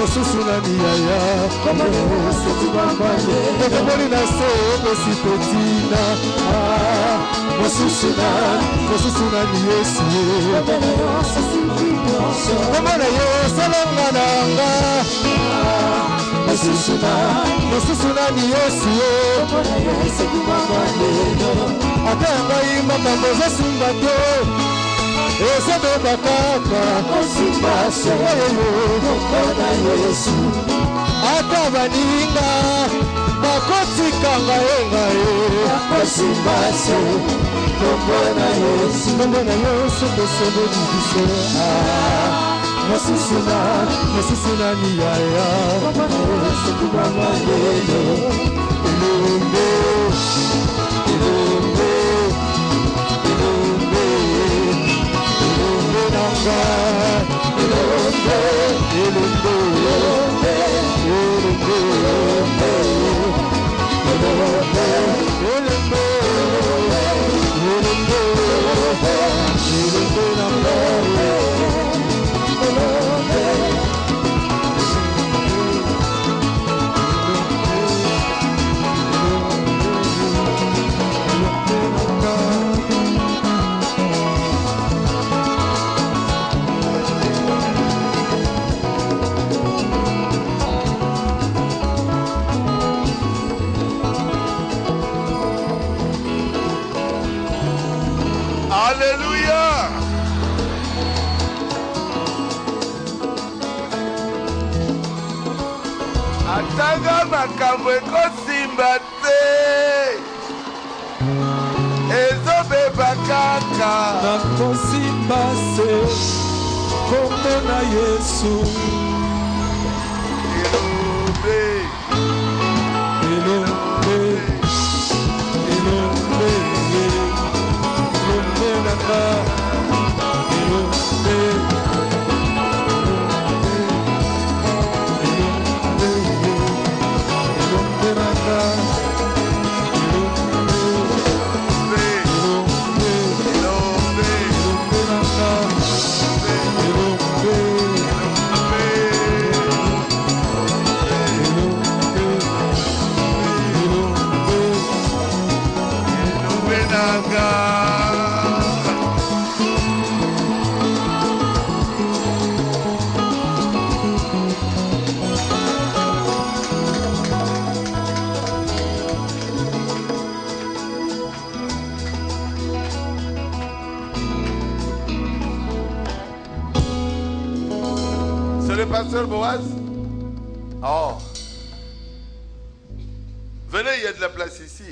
Mosusunani yaya Okomoni na se Okosi petina Mosusunani Yesu Komona Yesu Langananga Mosusunani Yesu Ata ngai makambo zasumba te Ezebe bakaka Osimbase Komona Yesu Ata baninga Bakotikanga engae Osimbase Komona Yesu Besebe diviso Mosusunani yaya Ilumbe nanga Atanga makambo ekosimba te ezobeba kaka nakosimba se kombo na Yesu Elombe nanga Pasteur Boaz? Oh. Venez, il y a de la place ici.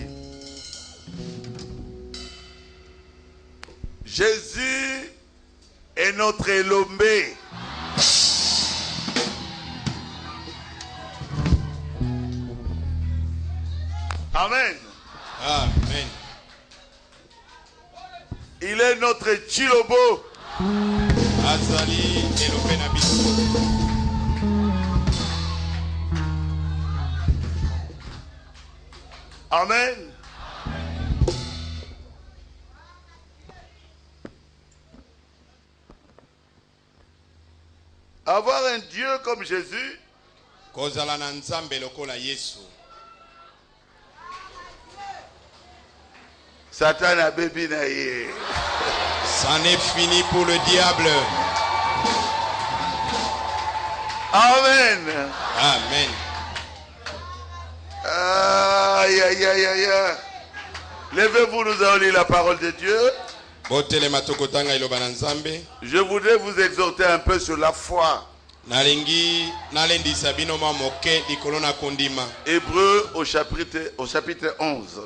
Jésus est notre Elombe. Amen. Amen. Il est notre Chilobo. Azali Elombe na biso. Amen. Avoir un Dieu comme Jésus, kozala na nzambe lokola Yesu. Satan a bébi na ye. C'en est fini pour le diable. Amen. Amen. Aïe, aïe, aïe, aïe. Levez-vous, nous allons lire la parole de Dieu. Je voudrais vous exhorter un peu sur la foi. Hébreux au chapitre 11.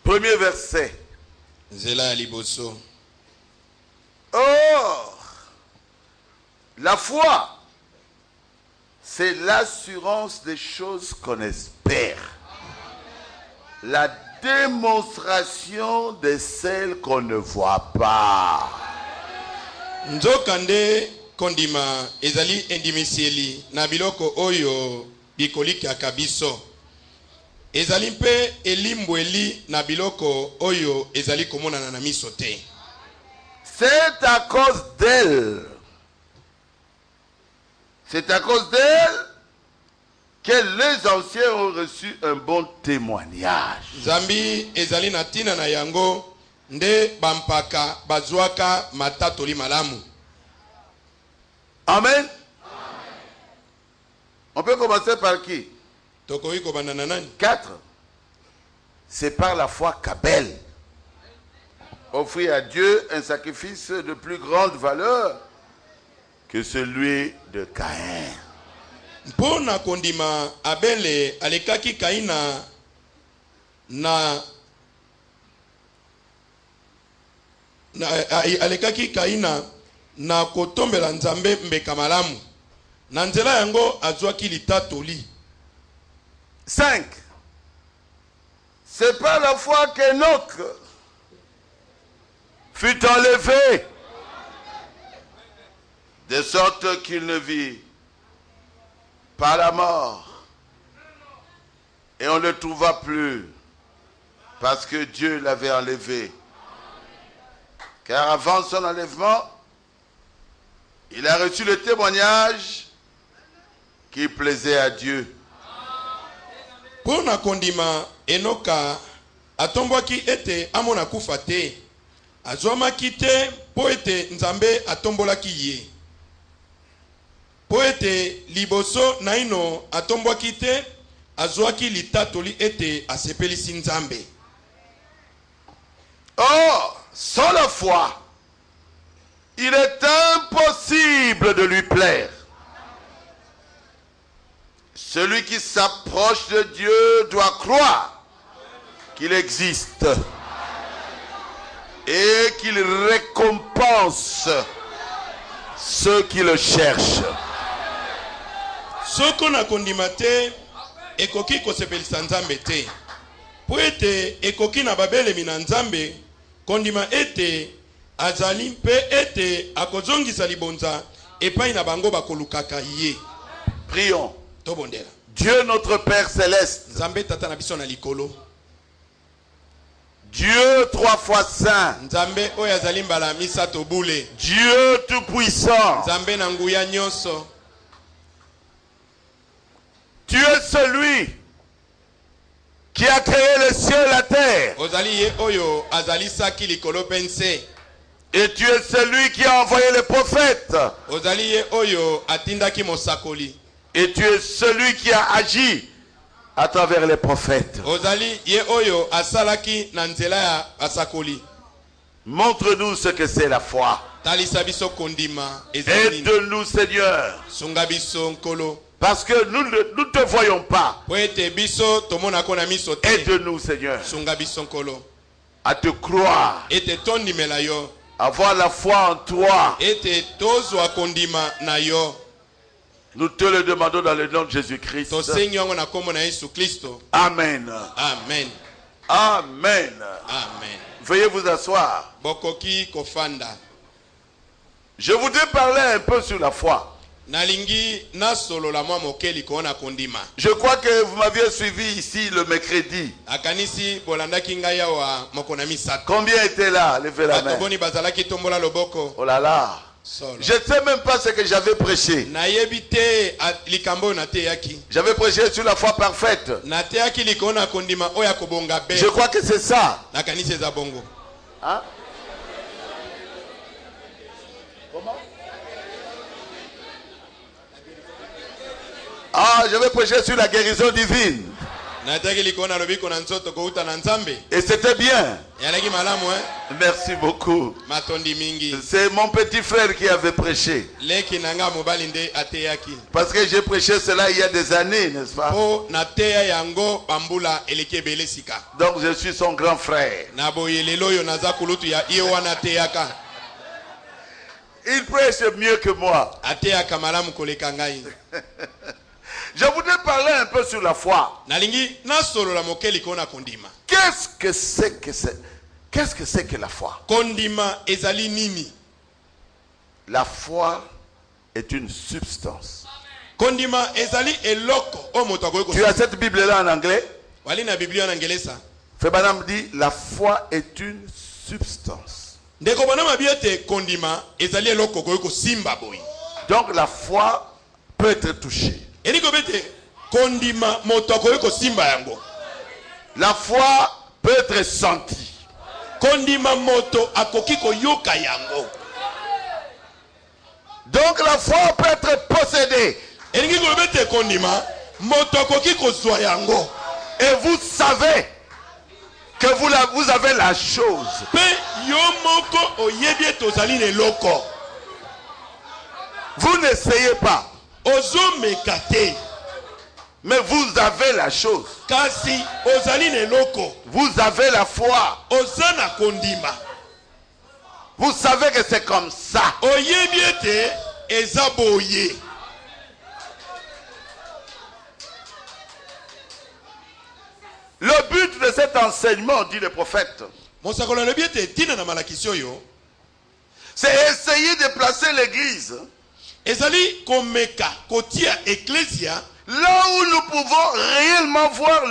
Premier verset. Or, la foi, c'est l'assurance des choses qu'on espère. La démonstration de celles qu'on ne voit pas. Nzokande kondima ezali endimisieli na biloko oyo bikoliki akabiso. ezali mpe elimbweli na biloko oyo ezali komonana na miso te. C'est à cause d'elle. C'est à cause d'elle que les anciens ont reçu un bon témoignage. Zambi ezali na tina na yango nde bampaka bazwaka matatoli malamu. Amen. On peut commencer par qui? 4. C'est par la foi qu'Abel offrit à Dieu un sacrifice de plus grande valeur que celui de Caïn. Mpona kondima Abele alekaki Kaina alekaki Kaina na kotombela Nzambe mbeka malamu. Na nzela yango azwaki litatoli. 5. C'est par la foi qu'Enoch fut enlevé, de sorte qu'il ne vit pas la mort. Et on ne le trouva plus, parce que Dieu l'avait enlevé. Car avant son enlèvement, il a reçu le témoignage qui plaisait à Dieu. Pona kondima Enoka atombwaki ete amona kufa te. Azwamaki te po ete Nzambe atombolaki ye. Po ete liboso naino atombwaki te azwaki litatoli ete asepelisi Nzambe. Or, sans la foi, il est impossible de lui plaire. Celui qui s'approche de Dieu doit croire qu'il existe et qu'il récompense ceux qui le cherchent. Soko na kondima te ekoki kosepelisa Nzambe te. Po ete ekoki na babelemi na Nzambe kondima ete azali mpe ete akozongisa libonza epai na bango bakolukaka ye. Prions. Tobondela. Dieu notre Père céleste, Nzambe tata na biso na likolo. Dieu 3 fois saint, Nzambe oyo azali mbala misato bule. Dieu tout puissant, Nzambe na nguya nyonso. Tu es celui qui a créé le ciel et la terre. Ozali ye oyo azali saki likolo pense. Et tu es celui qui a envoyé les prophètes. Ozali ye oyo atindaki mosakoli. Et tu es celui qui a agi à travers les prophètes. Ozali ye oyo asalaki na nzela ya asakoli. Montre-nous ce que c'est la foi. Talisa biso kondima ezali. Aide-nous, Seigneur. Sunga biso nkolo. Parce que nous ne te voyons pas. Po ete biso tomona kona miso te. Aide-nous, Seigneur, Sunga biso nkolo. à te croire, Ete tondimela yo. avoir la foi en toi. Ete tozwa kondima na yo. Nous te le demandons dans le nom de Jésus-Christ. Tosenyo na kombo na Yesu Kristo. Amen. Amen. Amen. Amen. Veuillez vous asseoir. Bokoki kofanda. Je voudrais parler un peu sur la foi. Nalingi na solo la mwa mokeli kona kondima. Je crois que vous m'aviez suivi ici le mercredi. Akanisi bolandaki ngai awa mokona misato. Combien étaient là? Levez la main. Atoboni bazalaki tombola loboko. Oh là là. Solo. Je ne sais même pas ce que j'avais prêché. Nayebi te likambo na te yaki. J'avais prêché sur la foi parfaite. Na te yaki likona kondima oya kobonga be. Je crois que c'est ça. Nakanisi za bongo. Hein? Comment? Ah, je vais prêcher sur la guérison divine. Et c'était bien. Merci beaucoup. C'est mon petit frère qui avait prêché. Parce que j'ai prêché cela il y a des années, n'est-ce pas? Donc je suis son grand frère. Il prêche mieux que moi. Je voudrais parler un peu sur la foi. Qu'est-ce que c'est que la foi? La foi est une substance. Tu as cette Bible-là en anglais? wali na Biblia na Ngelesa. Frère Branham dit la foi est une substance. Ndeko Branham abiete kondima ezali eloko ko simba boy. Donc la foi peut être touchée. Eniko bete kondima moto ko simba yango. La foi peut être sentie. Kondima moto akoki ko yoka yango. Donc la foi peut être possédée. Eniko bete kondima moto akoki ko zwa yango. Et vous savez que vous avez la chose. Vous n'essayez pas. Mais vous avez la chose. Vous avez la foi. Vous savez que c'est comme ça. Le but de cet enseignement, dit le prophète, c'est essayer de placer l'église là où nous pouvons réellement voir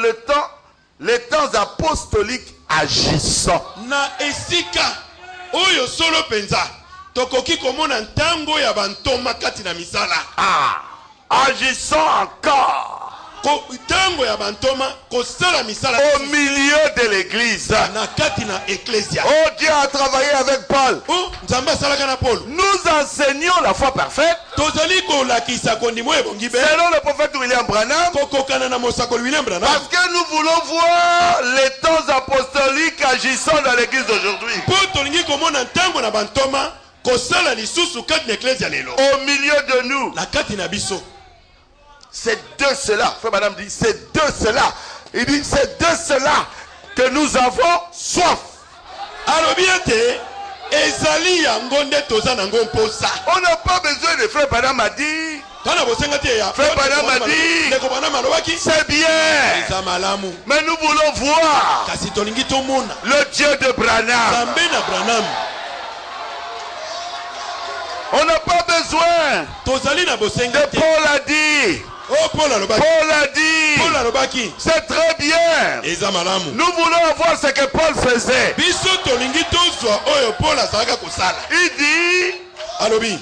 les temps apostoliques agissant. Agissant encore. Au milieu de l'église. Oh, Dieu a travaillé avec Paul. Nous enseignons la foi parfaite selon le prophète William Branham, parce que nous voulons voir les temps apostoliques agissant dans l'église d'aujourd'hui. Au milieu de nous. C'est de cela, frère madame dit, c'est de cela. Il dit, c'est de cela que nous avons soif. On n'a pas besoin de frère madame a dit. Frère madame a dit, c'est bien. Mais nous voulons voir le Dieu de Branham. On n'a pas besoin de Paul a dit. Paul a dit, c'est très bien. Nous voulons voir ce que Paul faisait. Il dit,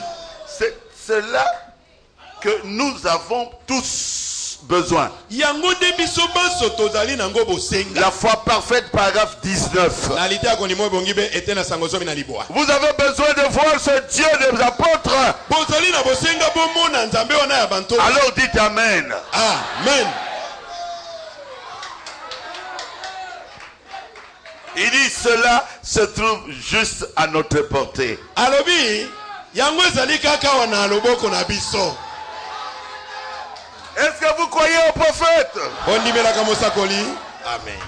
c'est cela que nous avons tous besoin. La foi parfaite, paragraphe 19. Vous avez besoin de voir ce Dieu des apôtres. Alors dites Amen. Amen. Il dit cela se trouve juste à notre portée. Est-ce que vous croyez au prophète? Amen.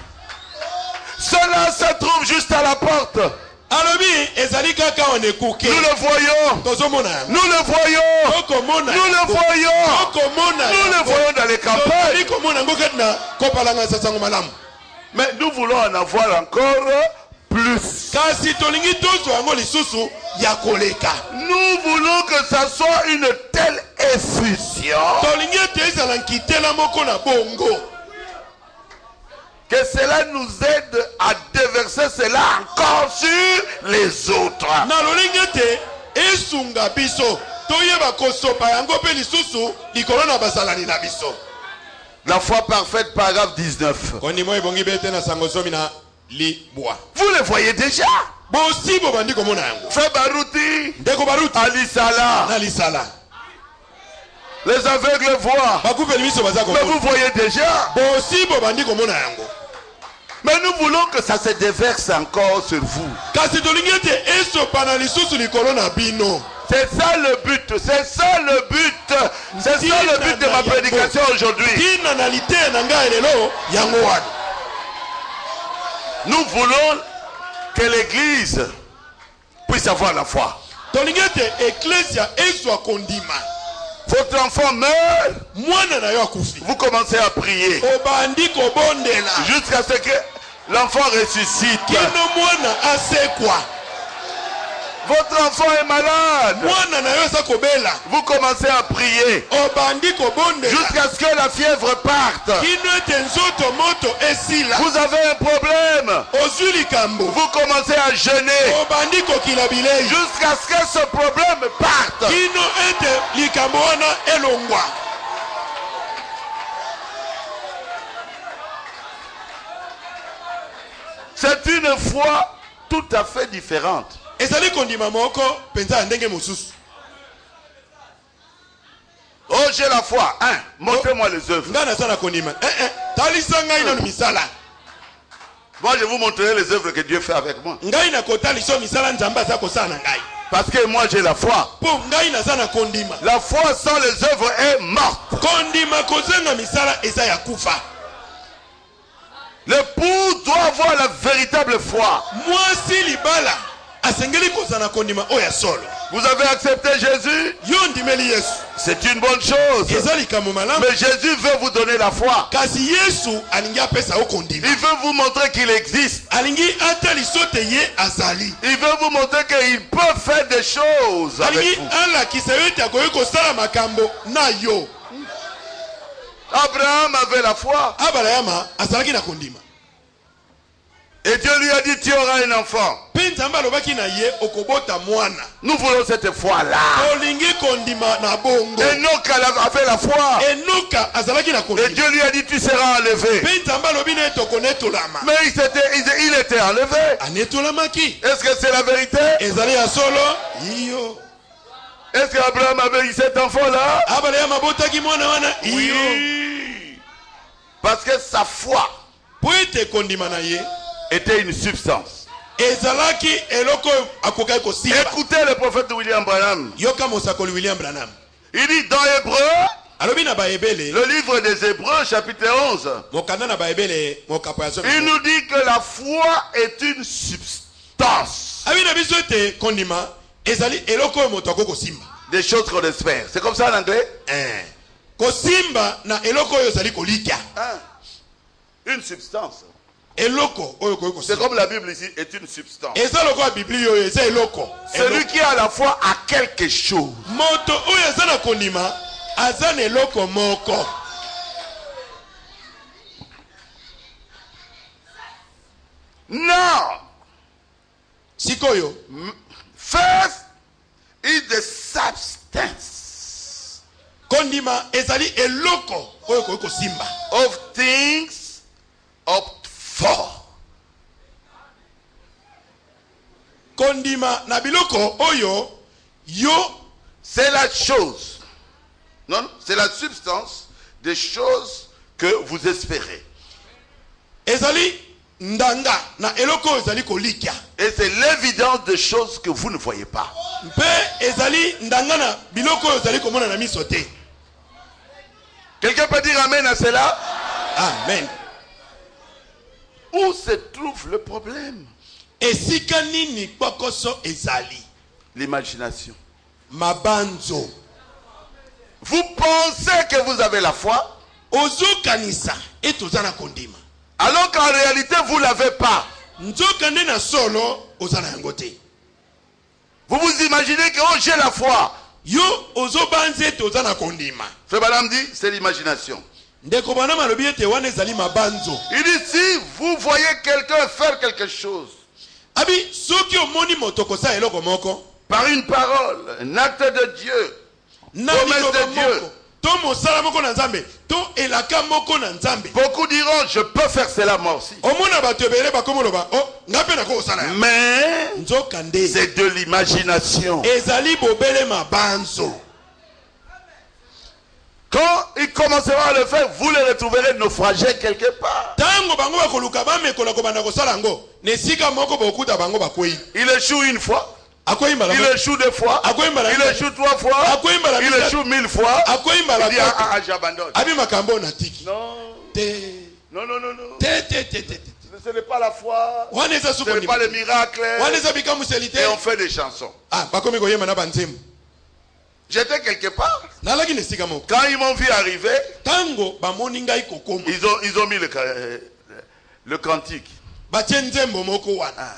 Cela se trouve juste à la porte. Nous le voyons. Nous le voyons. Nous le voyons. Nous le voyons dans les campagnes. Mais nous voulons en avoir encore plus. Nous voulons que ça soit une telle effusion que cela nous aide à déverser cela encore sur les autres. La foi parfaite, paragraphe 19. Vous le voyez déjà. Frère Barouti, Ali Salah. Les aveugles voient. Mais vous voyez déjà. Mais nous voulons que ça se déverse encore sur vous. C'est ça le but. C'est ça le but. C'est ça le but de ma prédication aujourd'hui. Nous voulons que l'église puisse avoir la foi. Votre enfant meurt, vous commencez à prier jusqu'à ce que l'enfant ressuscite. Votre enfant est malade. mwana na yo aza kobela Vous commencez à prier obandi kobondela jusqu'à ce que la fièvre parte. kino ete nzoto moto esila Vous avez un problème. ozwi likambo Vous commencez à jeûner obandi kokila bilei jusqu'à ce que ce problème parte. kino ete likambo wana elongwa. C'est une foi tout à fait différente. ezali kondima moko penza ya ndenge mosusu. Oh, j'ai la foi. Hein, montrez-moi les œuvres. nga naza na kondima talisa ngai nanu misala. Moi, je vous montrerai les œuvres que Dieu fait avec moi. ngai nakotalisa misala nzambe aza kosala na ngai Parce que moi, j'ai la foi. mpo ngai naza na kondima. La foi sans les œuvres est morte. kondima kozenga misala eza ya kufa. L'époux doit avoir la véritable foi. mwasi libala asengeli kozala na kondima oyo ya solo. Vous avez accepté Jésus? yo ndimeli yesu C'est une bonne chose. eza likambo malamu. Mais Jésus veut vous donner la foi. kasi yesu alingi apesa yo kondima. Il veut vous montrer qu'il existe. alingi ataliso te ye azali. Il veut vous montrer qu'il peut faire des choses avec alingi vous. alakisa yo ete akoki kosala makambo na yo. Abraham avait la foi. abrahama azalaki na kondima. Et Dieu lui a dit, tu auras un enfant. mpe nzambe alobaki na ye okobota mwana. Nous voulons cette foi-là. olingi kondima na bongo. Enoch avait la foi. enoka azalaki na Et kondima. Dieu lui a dit, tu seras enlevé. mpe nzambe alobi na ye tokonetolama. Mais il était enlevé. anetolamaki. Est-ce que c'est la vérité? ezali ya solo iyo. Est-ce qu'Abraham avait eu cet enfant-là? abrahama abotaki mwana wana iyo. Oui. Parce que sa foi po ete kondima na ye était une substance. ezalaki eloko oyo akokaki kosimba. Écoutez le prophète William Branham. yoka mosakoli william branham Il dit dans Hébreu, alobi na baebele le livre des Hébreux, chapitre 11, mokanda na baebele mokapo ya il nous dit que la foi est une substance. abi na biso ete kondima ezali eloko oyo moto akoki kosimba. Des choses qu'on espère. C'est comme ça en anglais? kosimba na eloko oyo ezali kolikya. Hein? Une substance. eloko oyo okoki C'est kosimba comme la Bible ici est une substance. eza lokola ya biblia oyo eza eloko. Celui qui a la foi a quelque chose. moto oyo aza na kondima aza na eloko moko. Now, sikoyo first is the substance kondima ezali eloko oyo okoki kosimba. of things hoped for. kondima na biloko oyo yo C'est la chose. Non, c'est la substance des choses que vous espérez. ezali ndanga na eloko oyo ezali kolikya. Et c'est l'évidence des choses que vous ne voyez pas. mpe ezali ndanga na biloko oyo ezali komona na miso te. Quelqu'un peut dire amen à cela? amen. Où se trouve le problème? esika nini kpokoso ezali? L'imagination. mabanzo. Vous pensez que vous avez la foi, ozokanisa ete oza na kondima alors qu'en réalité vous ne l'avez pas. nzoka nde na solo oza na yango te. Vous vous imaginez que oh, j'ai la foi. yo ozobanza ete oza na kondima. Frère Branham dit, c'est l'imagination. ndeko bana malobi ete wana ezali mabanzo. Il dit, si vous voyez quelqu'un faire quelque chose, abi soki omoni moto kosala eloko moko par une parole, un acte de Dieu, na promesse liloba de Dieu, moko to mosala moko na nzambe to elaka moko na nzambe, beaucoup diront, je peux faire cela moi aussi. omona bato ebele bakomi oloba o nga mpe nako kosala yango. Mais nzoka nde c'est de l'imagination. ezali bobele mabanzo. Quand ils commenceront à le faire, vous les retrouverez naufragés quelque part. ntango bango bakoluka bamekola kobanda kosala yango na esika moko bokuta bango bakwei. Il échoue une fois, akwei mbala il échoue deux fois, akwei mbala il échoue trois fois, il échoue 1000 fois. akwei mbala Il dit, ah, j'abandonne. abi makambo na tiki Non, te non, non, non, non. te Ce n'est pas la foi, wana eza ce suko n'est ni pas le miracle. wana eza bikamuseli te. Et on fait des chansons. ah bakomi koyema na banzembo. J'étais quelque part. nalaki na esika moko Quand ils m'ont vu arriver, ntango bamoni ngai kokoma ils ont mis le cantique. batie nzembo moko wana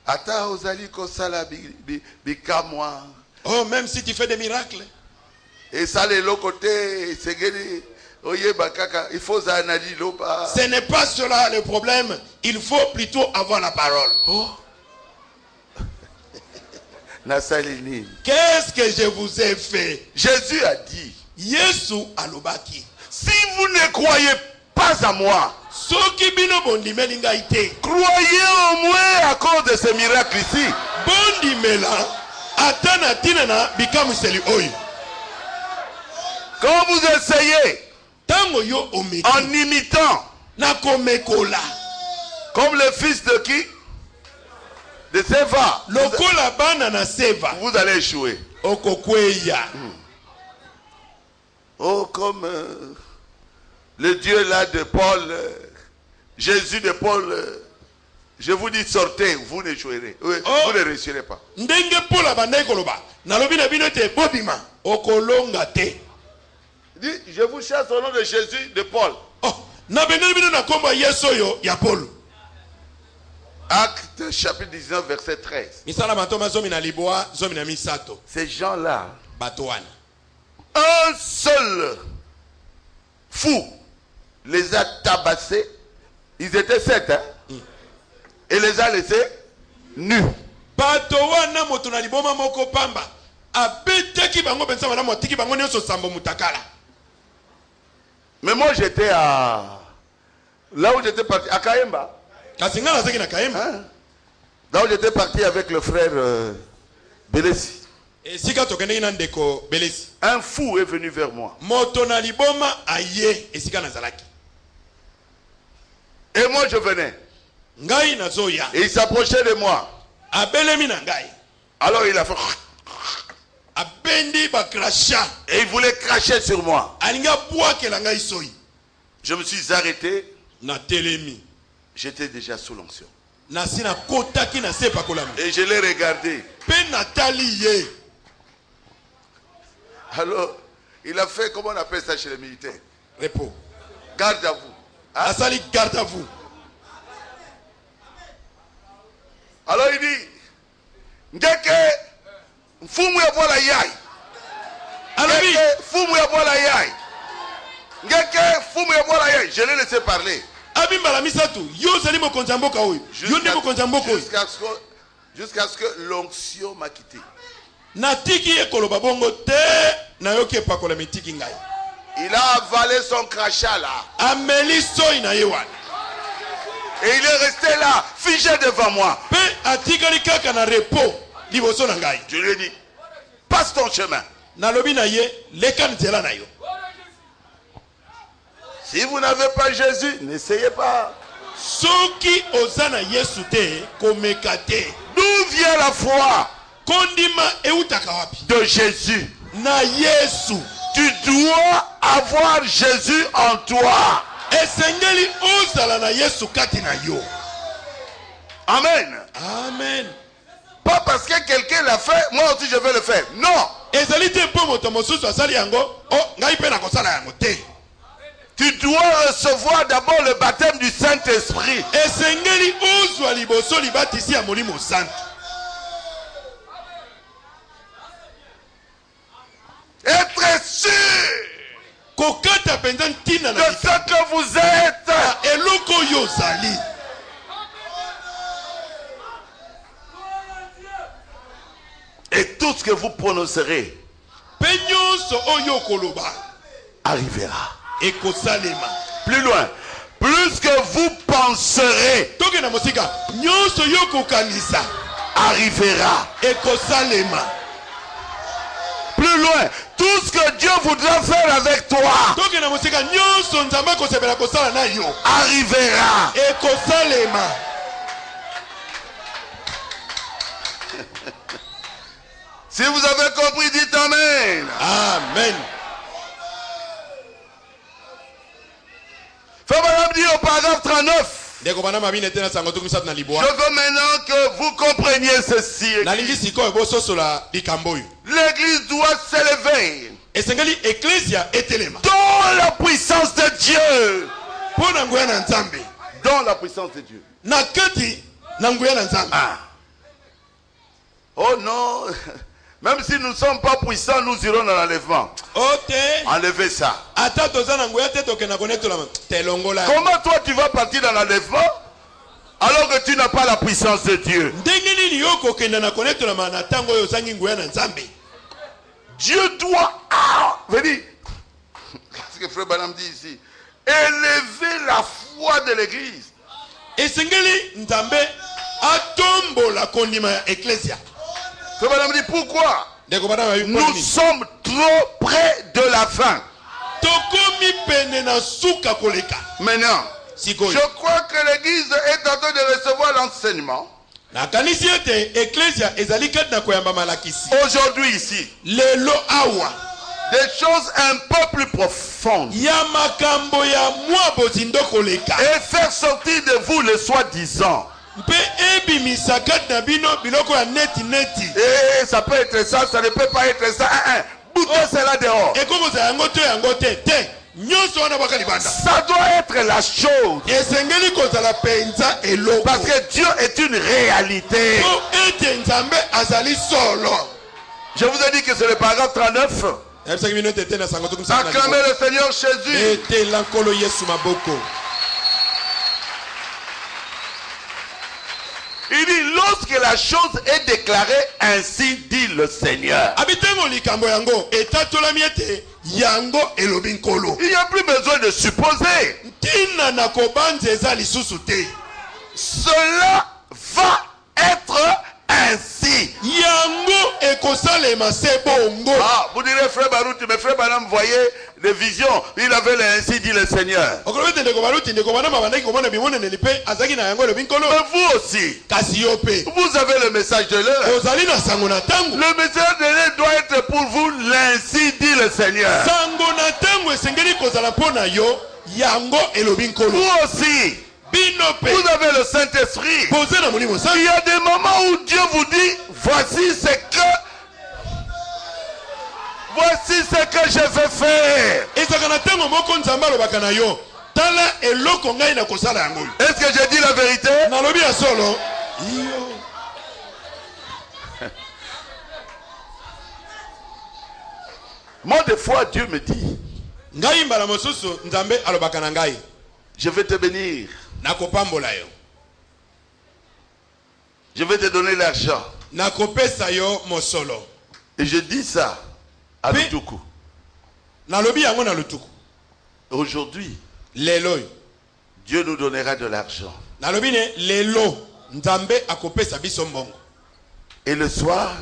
Ata ozali kosala bikamwa. Oh, même si tu fais des miracles. Et ça, les l'autre côté, c'est que il faut analyser l'opa. Ce n'est pas cela le problème. Il faut plutôt avoir la parole. Oh. Nasalini. Qu'est-ce que je vous ai fait? Jésus a dit. Yesu alobaki. Si vous ne croyez pas à moi, Soki bino bondimeli ngai te. croyez au moins à cause de ces miracles ici. Bondimela atana tinana bikamuseli oyo. Quand vous essayez, Tango yo omeki. en imitant, Na komekola. comme le fils de qui? De Séva. Lokola bana na seva. Vous allez échouer. Okokweya. Oh, comme le Dieu là de Paul, Jésus de Paul, je vous dis sortez, vous n'échouerez. Vous ne réussirez pas. Ndenge pola bandai koloba. Nalobi na bino te bobima. Okolonga te. Dit, je vous chasse au nom de Jésus de Paul. Oh, na bengeli bino na komba Yesu yo ya Paul. Acte chapitre 19 verset 13. Misala matoma zomi na liboa, zomi na misato. Ces gens-là, Batoana. un seul fou les a tabassés. Ils étaient 7, hein? Et les a laissés nus. Batoana moto na liboma moko pamba. Abetaki bango pensa wana motiki bango nyonso sambo mutakala. Mais moi j'étais à... Là où j'étais parti, à Kaemba. Kasi nga nazaki na Kaemba. Hein? Là où j'étais parti avec le frère Belesi. Esika tokendeki na ndeko Belesi. Un fou est venu vers moi. Moto na liboma aye esika nazalaki. Et moi je venais. Ngai nazoya. Et il s'approchait de moi. Abelemi na ngai. Alors il a fait... Abendi ba krasha. Et il voulait cracher sur moi. Alinga bwakela ngai soyi. Je me suis arrêté. Na telemi. J'étais déjà sous l'onction. Na sina kotaki na sepa kolami. Et je l'ai regardé. Pe natali ye. Alors, il a fait, comment on appelle ça chez les militaires? Repos. Garde à vous. Hein? Asali garde à vous. Alors il dit, Ngeke, fumu ya bola yai. Alobi. Ngeke, fumu ya bola yai. Ngeke, fumu ya bola yai. Je l'ai laissé parler. Abimbala misatu. Yo zali mo konjamboka oyo. Yo ndi mo konjamboka oyo. Jusqu'à ce que l'onction m'a quitté. Natiki ye koloba bongo te. Na yoki epakola mitiki ngai. Il a avalé son crachat là. Ameli soyi na ye wana. Et il est resté là, figé devant moi. Pe atikali kaka na repos liboso na ngai. Je lui ai dit, passe ton chemin. Nalobi na ye leka nzela na yo. Si vous n'avez pas Jésus, n'essayez pas. Soki ozana Yesu te komeka te. D'où vient la foi? Kondima eutaka wapi? De Jésus. Na Yesu. Tu dois avoir Jésus en toi. Esengeli ozala na Yesu kati na yo. Amen. Amen. Pas parce que quelqu'un l'a fait, moi aussi je vais le faire. Non. Ezali te po moto mosusu asali yango, oh ngai pe na kosala yango te. Tu dois recevoir d'abord le baptême du Saint-Esprit. Esengeli ozwa liboso libatisi ya Molimo Santo. Être sûr Kokata penza ntina de na ce que vous êtes. eloko yo zali. Et tout ce que vous prononcerez Pe nyonso oyo koloba arrivera. ekosalema. Plus loin. Plus que vous penserez Toke na mosika nyonso yo kokanisa arrivera. ekosalema. Plus loin. Tout ce que Dieu voudra faire avec toi Toke na mosika nyonso nzambe kosebela kosala na yo arrivera. ekosalema. Si vous avez compris, dites Amen. Amen. Frère Madame dit au paragraphe 39. Ndeko bana mabine tena sango tukumisatu na Je libwa. veux maintenant que vous compreniez ceci. Nalingi sikoyo bososola likambo oyo. L'église doit s'élever Esengeli ecclesia etelema. dans la puissance de Dieu. Pona nguya na nzambe. Dans la puissance de Dieu. Na kati na nguya na nzambe. Ah. Oh non, même si nous ne sommes pas puissants, nous irons dans l'enlèvement. Enlevez ça. Comment toi tu vas partir dans l'enlèvement alors que tu n'as pas la puissance de Dieu? Dieu doit venir. Qu'est-ce que Frère Branham dit ici? Élever la foi de l'église. Frère Branham dit pourquoi? Nous sommes trop près de la fin. Maintenant, je crois que l'église est en train de recevoir l'enseignement. Aujourd'hui ici, des choses un peu plus profondes. Et faire sortir de vous le soi-disant. Et ça peut être ça, ça ne peut pas être ça. Boutez cela dehors. Ça doit être la chose. Parce que Dieu est une réalité. Je vous ai dit que c'est le paragraphe 39. Acclamez le Seigneur Jésus. Il dit, lorsque la chose est déclarée, ainsi dit le Seigneur. Il n'y a plus besoin de supposer. Cela va être ainsi. Vous direz Frère Barout, mais Frère Branham voyait des visions. Il avait le ainsi dit le Seigneur. Mais vous aussi, vous avez le message de l'heure. Le message de l'heure doit être pour vous l'ainsi dit le Seigneur. Vous aussi, vous avez le Saint-Esprit. Il y a des moments où Dieu vous dit, voici ce que je vais faire. Est-ce que j'ai dit la vérité? Moi, des fois, Dieu me dit, je vais te bénir. Je vais te donner l'argent. Et je dis ça à Lutuku. Aujourd'hui, Dieu nous donnera de l'argent. Et le soir,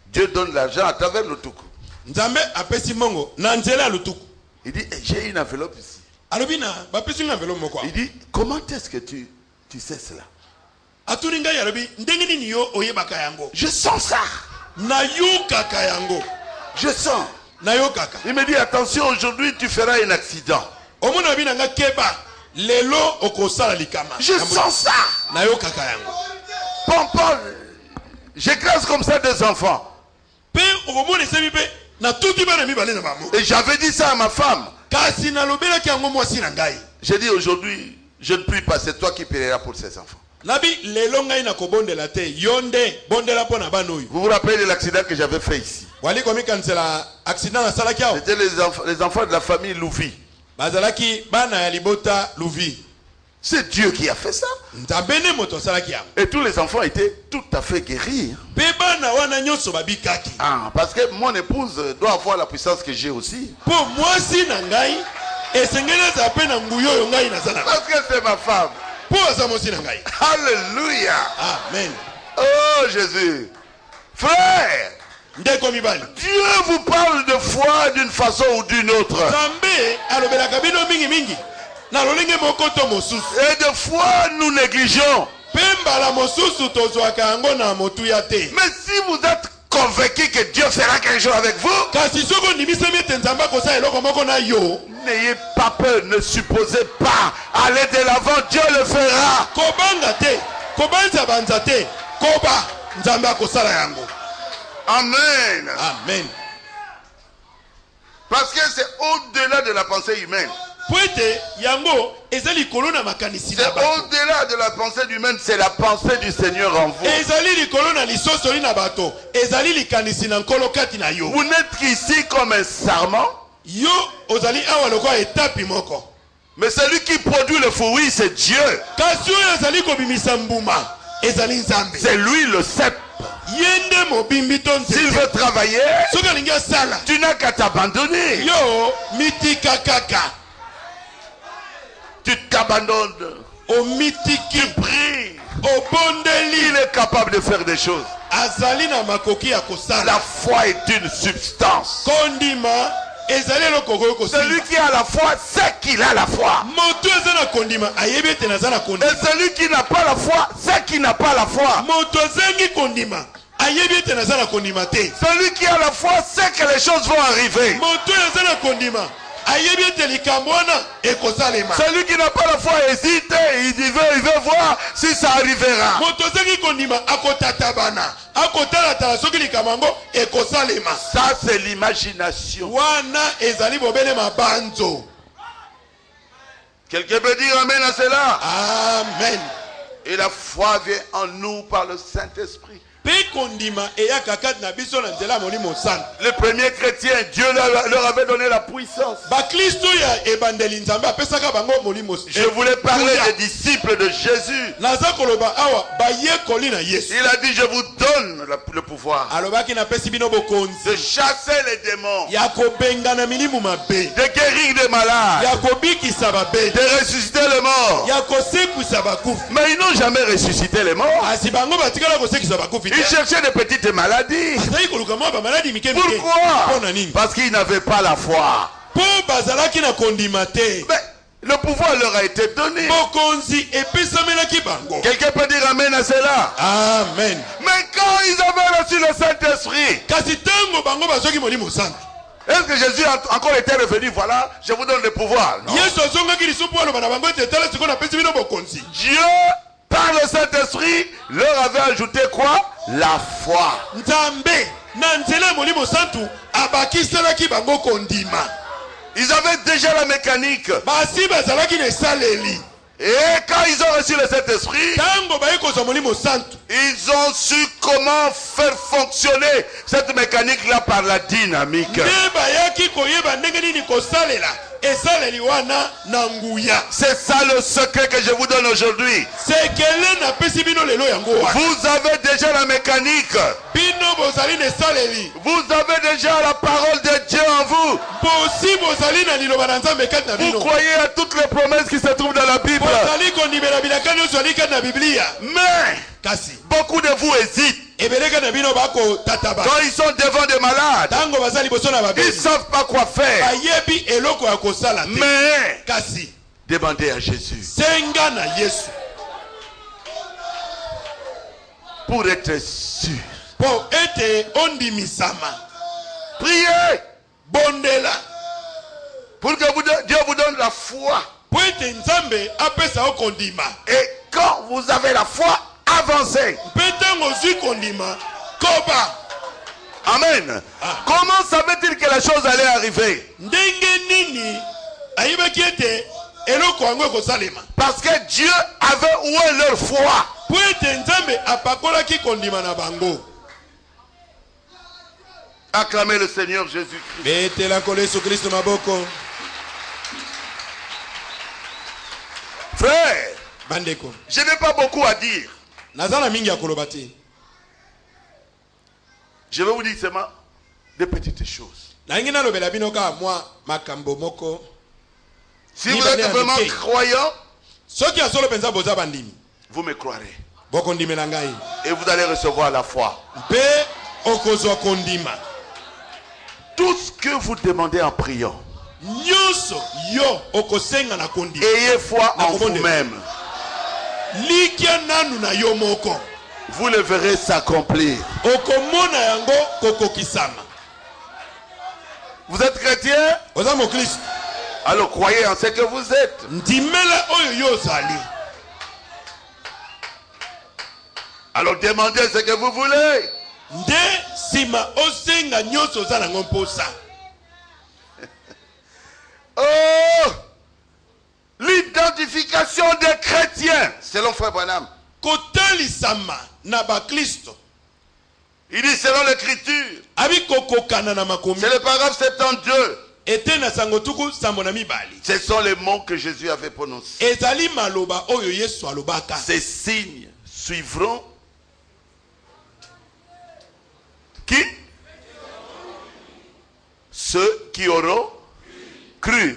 Dieu donne l'argent à travers Lutuku. Il dit, j'ai une enveloppe ici. Il dit, comment est-ce que tu sais cela? Je sens ça. Je sens. Il me dit, attention, aujourd'hui tu feras un accident. Je sens ça. Pom, j'écrase comme ça des enfants. Et j'avais dit ça à ma femme. J'ai dit aujourd'hui, je ne prie pas, c'est toi qui paieras pour ces enfants. Vous vous rappelez de l'accident que j'avais fait ici? C'était les enfants de la famille Louvi. C'est Dieu qui a fait ça. Et tous les enfants étaient tout à fait guéris. Parce que mon épouse doit avoir la puissance que j'ai aussi. Parce que c'est ma femme. Alléluia. Amen. Oh Jésus. Frère, Dieu vous parle de foi d'une façon ou d'une autre. Et de foi nous négligeons. Mais si vous êtes convaincu que Dieu fera quelque chose avec vous, n'ayez pas peur, ne supposez pas. Allez de l'avant, Dieu le fera. Amen. Amen. Parce que c'est au-delà de la pensée humaine. C'est au-delà de la pensée humaine, c'est la pensée du Seigneur en vous. Vous n'êtes qu'ici comme un sarment. Mais celui qui produit le fruit, c'est Dieu. C'est lui le cep. S'il veut travailler, tu n'as qu'à t'abandonner. Tu t'abandonnes. Tu pries. Il est capable de faire des choses. La foi est une substance. Celui qui a la foi sait qu'il a la foi. Et celui qui n'a pas la foi sait qu'il n'a pas la foi. Celui qui a la foi sait que les choses vont arriver. Celui qui n'a pas la foi hésite, il veut voir si ça arrivera. Ça c'est l'imagination. Quelqu'un peut dire amen à cela? Amen. Et la foi vient en nous par le Saint-Esprit. Les premiers chrétiens, Dieu leur avait donné la puissance. Je voulais parler des disciples de Jésus. Il a dit, je vous donne le pouvoir de chasser les démons, de guérir les malades, de ressusciter les morts. Mais ils n'ont jamais ressuscité les morts. Ils cherchaient des petites maladies. Pourquoi? Parce qu'ils n'avaient pas la foi. Mais le pouvoir leur a été donné. Quelqu'un peut dire amen à cela? Amen. Mais quand ils avaient reçu le Saint-Esprit, est-ce que Jésus a encore été revenu? Voilà, je vous donne le pouvoir. Non. Dieu, par le Saint-Esprit, leur avait ajouté quoi? La foi. Ils avaient déjà la mécanique. Et quand ils ont reçu le Saint-Esprit, ils ont su comment faire fonctionner cette mécanique-là par la dynamique. C'est ça le secret que je vous donne aujourd'hui. Vous avez déjà la mécanique. Vous avez déjà la parole de Dieu en vous. Vous croyez à toutes les promesses qui se trouvent dans la Bible. Mais beaucoup de vous hésitent. Quand ils sont devant des malades, ils ne savent pas quoi faire. Mais demandez à Jésus pour être sûr. Priez pour que Dieu vous donne la foi. Et quand vous avez la foi, avancez. Amen. Comment savait-il que la chose allait arriver? Parce que Dieu avait oué leur foi. Acclamez le Seigneur Jésus-Christ. Frère, je n'ai pas beaucoup à dire. Je vais vous dire seulement des petites choses. Si vous êtes vraiment croyant, vous me croirez. Et vous allez recevoir la foi. Tout ce que vous demandez en priant, ayez foi en vous-même. Vous le verrez s'accomplir. Vous êtes chrétien? Alors croyez en ce que vous êtes. Alors demandez ce que vous voulez. Oh, l'identification des chrétiens, selon Frère Branham. kotalisama na bakristo. Il dit selon l'écriture. Abi kokokana na makomi. C'est le paragraphe 72. Ete na sangotuku samona mibali. Ce sont les mots que Jésus avait prononcés. Ezali maloba oyo Yesu alobaka. Ces signes suivront qui? Ceux qui auront cru.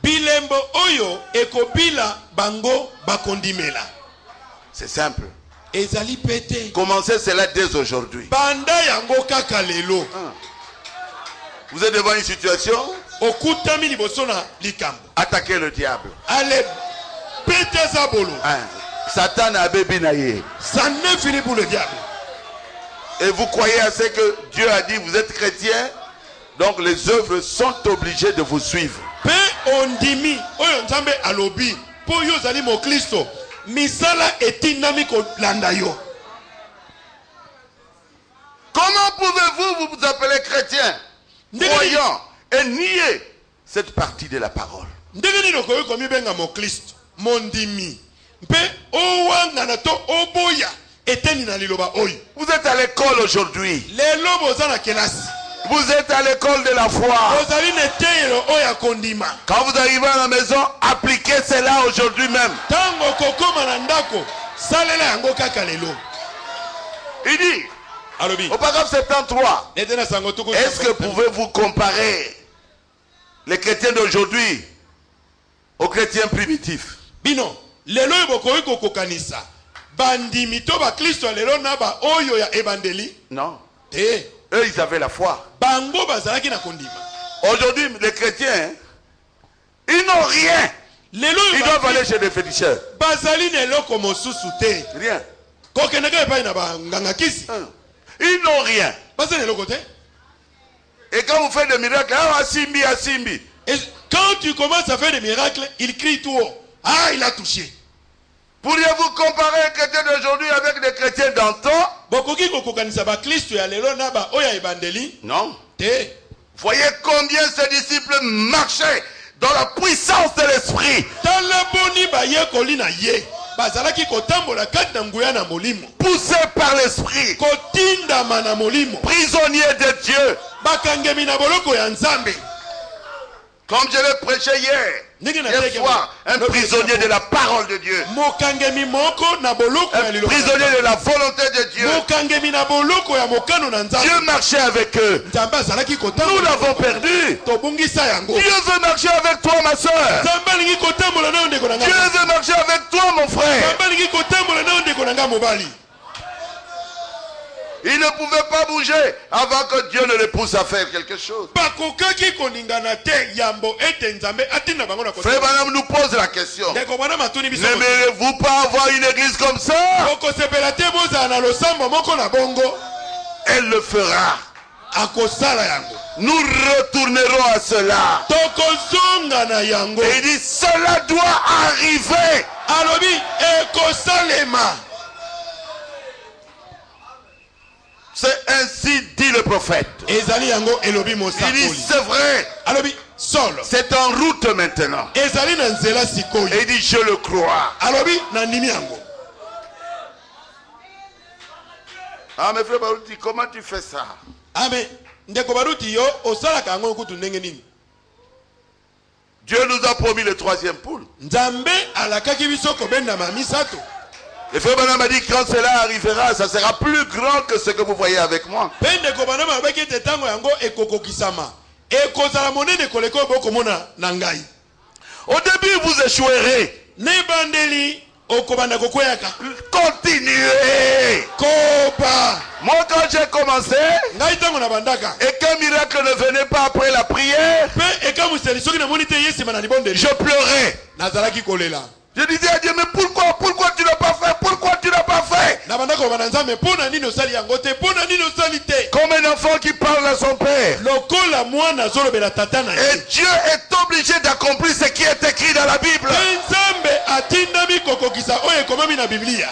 Bilembo oyo ekobila bango bakondimela. C'est simple. Ezali pete. Commencez cela dès aujourd'hui. Banda yango kaka lelo. Vous êtes devant une situation. Okutami liboso na likambo. Attaquez le diable. Ale pete zabolo. Satan a bébinaye. Ça n'est fini pour le diable. Et vous croyez à ce que Dieu a dit, vous êtes chrétien, donc les œuvres sont obligées de vous suivre. Pe ondimi oyo nzambe alobi po yo zali mo Kristo misala etinami ko landa yo. Comment pouvez-vous vous appeler chrétien, croyant et nier cette partie de la parole? Ndenge ni ko komi benga mo Kristo mondimi pe owanga na to oboya eteni na liloba oyo. Vous êtes à l'école aujourd'hui. Lelo bozana kelasi. Vous êtes à l'école de la foi. Quand vous arrivez à la maison, appliquez cela aujourd'hui même. Il dit, au paragraphe 73, est-ce que pouvez-vous comparer les chrétiens d'aujourd'hui aux chrétiens primitifs? Bino, lelo bokoyi kokokanisa. Bandimi to ba Kristo lelo na ba oyo ya evangeli? Non. Eh. Eux, ils avaient la foi. Aujourd'hui, les chrétiens, ils n'ont rien. Ils doivent aller chez des féticheurs. Rien. Ils n'ont rien. Et quand vous faites des miracles, Asimbi, Asimbi. Et quand tu commences à faire des miracles, il crie tout haut. Ah, il a touché. Pourriez-vous comparer un chrétien d'aujourd'hui avec des chrétiens d'antan? Non. Voyez combien ces disciples marchaient dans la puissance de l'esprit. Poussés par l'esprit. Prisonniers de Dieu. Comme je l'ai prêché hier soir, un prisonnier de la parole de Dieu. Un prisonnier de la volonté de Dieu. Dieu marchait avec eux. Nous l'avons perdu. Dieu veut marcher avec toi, ma soeur. Dieu veut marcher avec toi, mon frère. Il ne pouvait pas bouger avant que Dieu ne le pousse à faire quelque chose. Frère Branham nous pose la question. N'aimeriez-vous pas avoir une église comme ça? Elle le fera. Nous retournerons à cela. Et il dit, cela doit arriver. C'est ainsi dit le prophète. Il dit, c'est vrai. C'est en route maintenant. Et il dit, je le crois. Ah, mais frère Baruti, comment tu fais ça? Dieu nous a promis le troisième poule. Le frère Branham a dit quand cela arrivera, ça sera plus grand que ce que vous voyez avec moi. Au début, vous échouerez. Continuez. Moi, quand j'ai commencé, et qu'un miracle ne venait pas après la prière, je pleurais. Je disais à Dieu, mais pourquoi tu n'as pas fait? Pourquoi tu n'as pas fait? Comme un enfant qui parle à son père. Et Dieu est obligé d'accomplir ce qui est écrit dans la Bible.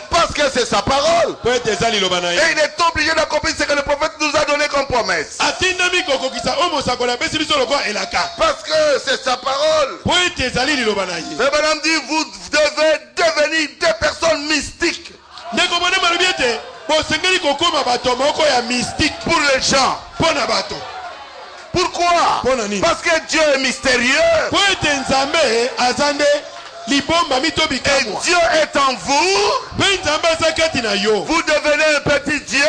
Parce que c'est sa parole. Et il est obligé d'accomplir ce que le prophète nous a donné comme promesses. atindami kokokisa oyo mosakoli apesi biso lokola elaka Parce que c'est sa parole. po ete ezali liloba na ye. Mais madame dit, vous devez devenir des personnes mystiques ndeko mone malobi ete bosengeli kokoma bato moko ya mystique pour les gens. mpo na bato. Pourquoi? Pona nini? Parce que Dieu est mystérieux. po ete nzambe aza nde libomba mito Et bikamwa Dieu est en vous. mpe nzambe aza kati na yo. Vous devenez un petit Dieu.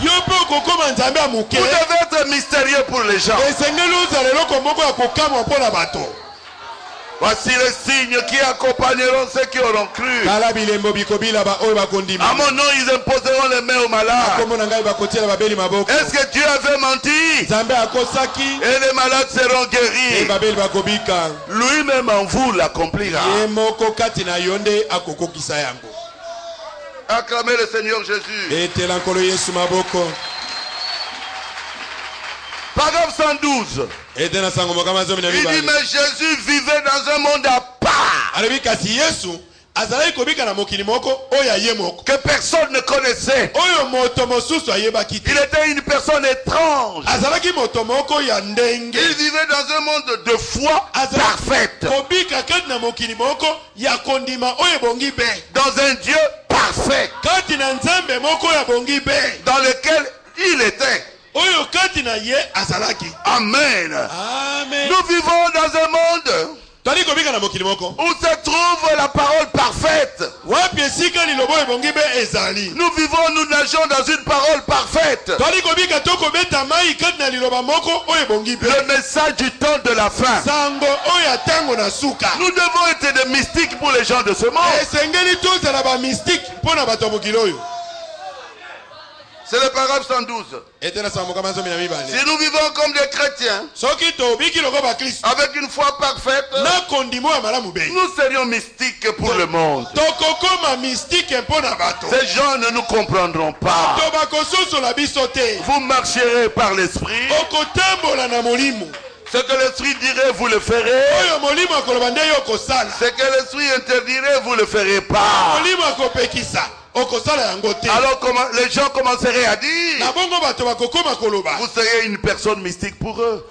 yo mpe okokoma nzambe ya moke. Vous devez être mystérieux pour les gens. esengeli ozala eloko moko ya kokamwa mpo na bato. Voici les signes qui accompagneront ceux qui auront cru. tala bilembo bikobilaba oyo À bakondima. mon nom, ils imposeront les mains aux malades. kombo na ngai bakotiela babeli maboko. Est-ce que Dieu avait menti? nzambe akosaki Et les malades seront e guéris. babeli bakobika. Lui-même en vous l'accomplira. ye moko kati na yo nde akokokisa yango. Acclamez le Seigneur Jésus. etela nkolo yesu maboko. Paragraphe 112. ete na sango mokama zomi na Il dit, mibale. mais Jésus vivait dans un monde à part alobi kasi yesu azalaki kobika na mokili moko oyo aye moko que personne ne connaissait. oyo moto mosusu ayebaki te. Il était une personne étrange. azalaki moto moko ya ndenge. Il vivait dans un monde de foi parfaite. kobika kati na mokili moko ya kondima oyo ebongi be. Dans un Dieu parfait. kati na nzambe moko ya bongi be. Dans lequel il était. oyo kati na ye azalaki. Amen. amen. Nous vivons dans un monde twali kobika na mokili moko où se trouve la parole parfaite. wapi esika lilobo ebongi be ezali. Nous nageons dans une parole parfaite. twali kobika to kobeta mai kati na liloba moko oyo ebongi be. Le message du temps de la fin. sango oyo ya ntango na suka. Nous devons être des mystiques pour les gens de ce monde. esengeli tozala bamystike mpo na bato ya mokili oyo. C'est le paragraphe 112. ete na sango mokama zomi na mibale. Si nous vivons comme des chrétiens, soki tobiki loko bakristo avec une foi parfaite, na kondimo ya malamu be nous serions mystiques pour le monde. tokokoma mystike mpo na bato. Ces gens ne nous comprendront pas. to bakososola biso te. Vous marcherez par l'esprit. okotambola na molimo Ce que l'esprit dirait, vous le ferez. oyo molimo akoloba nde yo okosala. Ce que l'esprit interdirait, vous le ferez pas. molimo akopekisa okosala yango te. Alors les gens commenceraient à dire, na bongo bato bakokoma koloba vous seriez une personne mystique pour eux.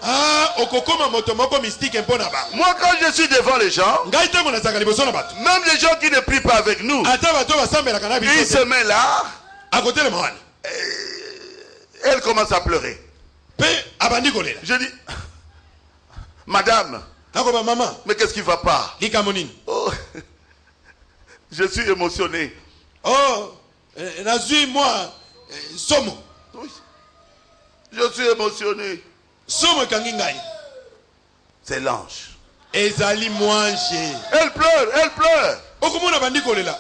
okokoma moto moko mystike mpo na bango. Moi, quand je suis devant les gens, ngai ntango nazalaka liboso na bato même les gens qui ne prient pas avec nous, ata bato basambelaka na ils biso se te mettent là, akotelema wana elle commence à pleurer. mpe abandi kolela. Je dis, madame, nakoba mama mais qu'est-ce qui va pas? likambo nini. Oh, je suis émotionné. nazwi mwa somo. Oui. Je suis émotionné. somo ekangi ngai. C'est l'ange. ezali mwange. Elle pleure, elle pleure. okomona abandi kolela.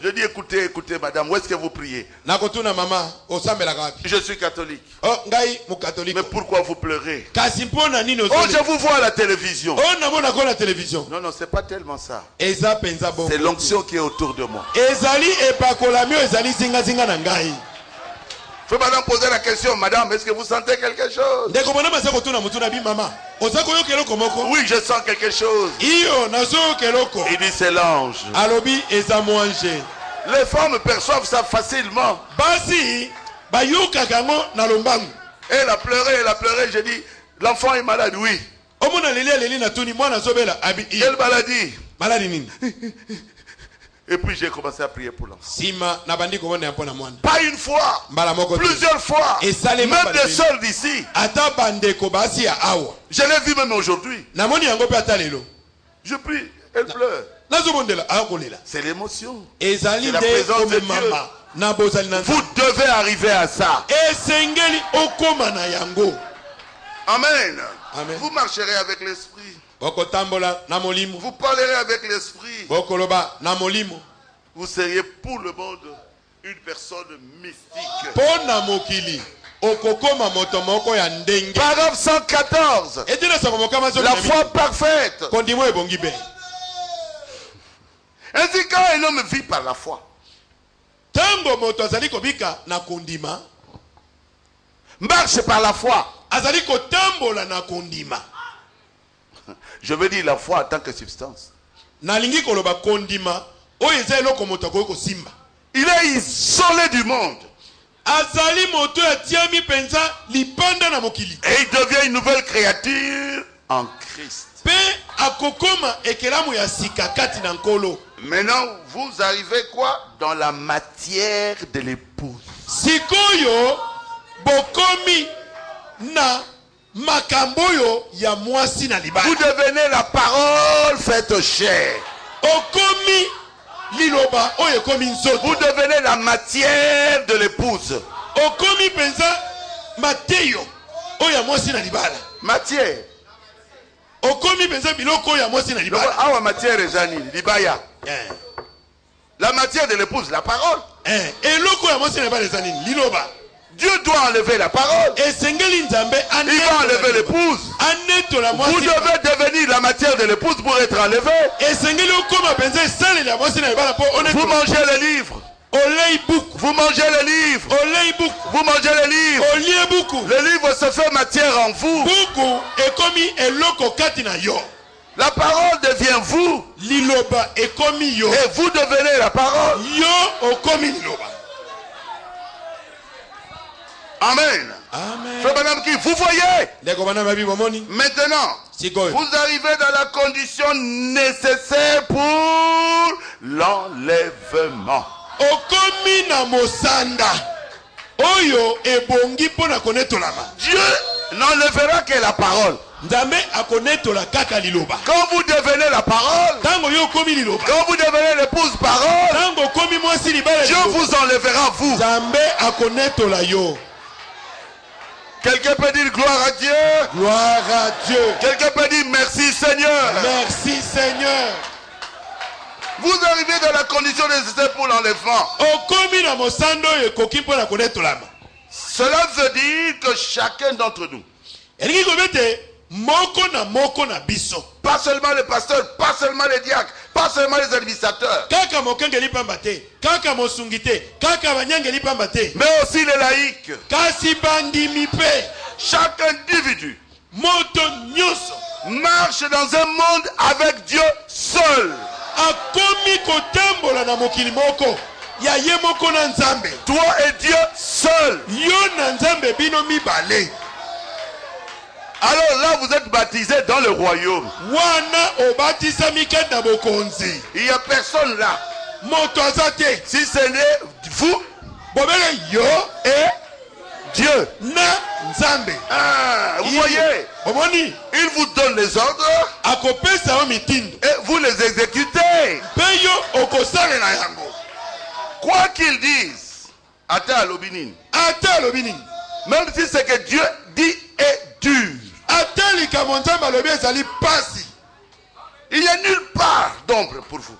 Je dis, écoutez, écoutez, madame, où est-ce que vous priez? nakotuna mama osambelaka wapi. Je suis catholique. ngai mokatolike. Mais pourquoi vous pleurez? kasi mpona nini Oh, je vous vois à la télévision. namonako na télévision. Non, non, c'est pas tellement ça. eza penza bongo. C'est l'onction qui est autour de moi. ezali epakolami oyo ezali zingazinga na ngai. Faut maintenant poser la question, madame, est-ce que vous sentez quelque chose? ndeko mwana maza kotuna mutu na bi mama oza koyoka eloko moko. Oui, je sens quelque chose. iyo nazoyoka eloko. Il dit, c'est l'ange. alobi eza mwange. Les femmes perçoivent ça facilement. basi bayokaka yango na lombangu. Elle a pleuré, j'ai dit, l'enfant est malade, oui. omona leli na tuni mwana azobela abi Quelle maladie? maladi nini. Et puis j'ai commencé à prier pour l'enfant. sima nabandi kobona mpo na mwana. Pas une fois, mbala moko te. plusieurs fois. Et ça, les Même mamans, des les- sœurs d'ici. ata bandeko basi ya awa. Je l'ai vu même aujourd'hui. namoni yango mpe ata lelo. Je prie, elle pleure. nazobondela akolela. C'est l'émotion. ezali C'est la nde présence de komemama na bozali na Vous nzambe. devez arriver à ça. esengeli okoma na yango. Amen. Amen. Vous marcherez avec l'esprit. bokotambola na molimo. Vous parlerez avec l'esprit. bokoloba na molimo. Vous seriez pour le monde une personne mystique. mpo na mokili okokoma moto moko ya ndenge. Paragraphe 114. etina sango mokama zomi La na foi parfaite. kondimo ebongi be. Ainsi, quand un homme vit par la foi, ntango moto azali kobika na kondima marche par la foi. azali kotambola na kondima. Je veux dire la foi en tant que substance. nalingi koloba kondima oyo eza eloko moto akoki kosimba. Il est isolé du monde. azali moto atiami penza lipanda na mokili. Et il devient une nouvelle créature en Christ. Pe akokoma ekelamu ya sika kati na nkolo. Maintenant, vous arrivez quoi? Dans la matière de l'épouse. Sikoyo bokomi na makamboyo ya mwasi na libala. Vous devenez la parole faite chair. Okomi liloba oyo komi nzoto. Vous devenez la matière de l'épouse. Okomi penza mateyo oyo ya mwasi na libala. Matière. Okomi penza biloko oyo ya mwasi na libala. Awa matière ezani libaya. La matière de l'épouse, la parole. Eloko ya mwasi na libala ezani liloba. Dieu doit enlever la parole. Il va enlever l'épouse. Vous devez devenir la matière de l'épouse pour être enlevé. Vous mangez le livre. Vous mangez le livre. Vous mangez le livre. Le livre se fait matière en vous. La parole devient vous. Et vous devenez la parole. Amen. Amen. Vous voyez, maintenant, vous arrivez dans la condition nécessaire pour l'enlèvement. Dieu n'enlèvera que la parole. Quand vous devenez la parole, quand vous devenez l'épouse parole, Dieu vous enlèvera vous. Quelqu'un peut dire gloire à Dieu. Gloire à Dieu. Quelqu'un peut dire merci Seigneur. Merci Seigneur. Vous arrivez dans la condition nécessaire pour l'enlèvement. Cela veut dire que chacun d'entre nous, pas seulement le pasteur, pas seulement les diacres, pas seulement les administrateurs, mais aussi les laïcs, chaque individu marche dans un monde avec Dieu seul. Toi et Dieu seul. Alors là, vous êtes baptisés dans le royaume. Il n'y a personne là. Si ce n'est vous et Dieu. Ah, vous voyez, il vous donne les ordres et vous les exécutez. Quoi qu'ils disent, même si ce que Dieu dit est dur, il n'y a nulle part d'ombre pour vous.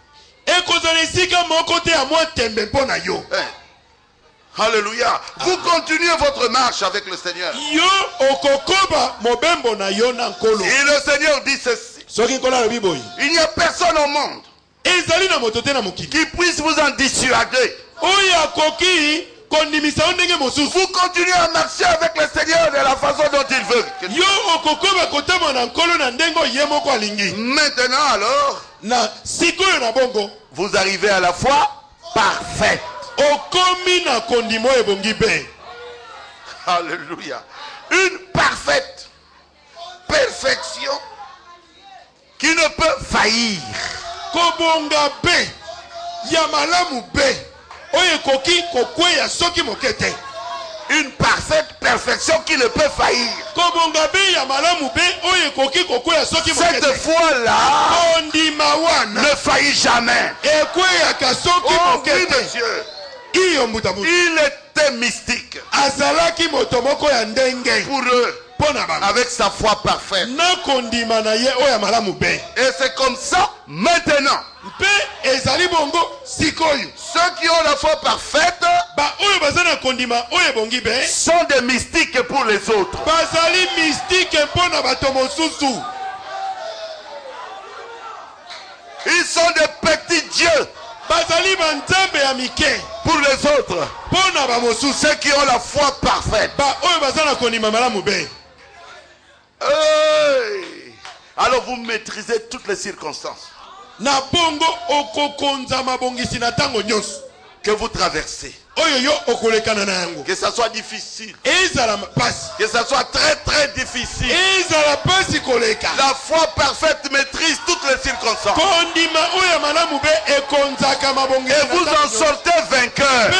Alléluia. Vous continuez votre marche avec le Seigneur. Et le Seigneur dit ceci. Il n'y a personne au monde qui puisse vous en dissuader. Vous continuez à marcher avec le Seigneur de la façon dont il veut. Maintenant alors, vous arrivez à la foi parfaite. Alléluia. Une parfaite perfection qui ne peut faillir. Une parfaite perfection qui ne peut faillir. Cette foi-là ne faillit jamais. Oh oui, monsieur. Il était mystique pour eux, avec sa foi parfaite. Et c'est comme ça maintenant. Ceux qui ont la foi parfaite sont des mystiques pour les autres. Ils sont des petits dieux pour les autres. Ceux qui ont la foi parfaite. Alors vous maîtrisez toutes les circonstances. que vous traversez, que ça soit difficile, que ça soit très très difficile, la foi parfaite maîtrise toutes les circonstances. Et vous en sortez vainqueur.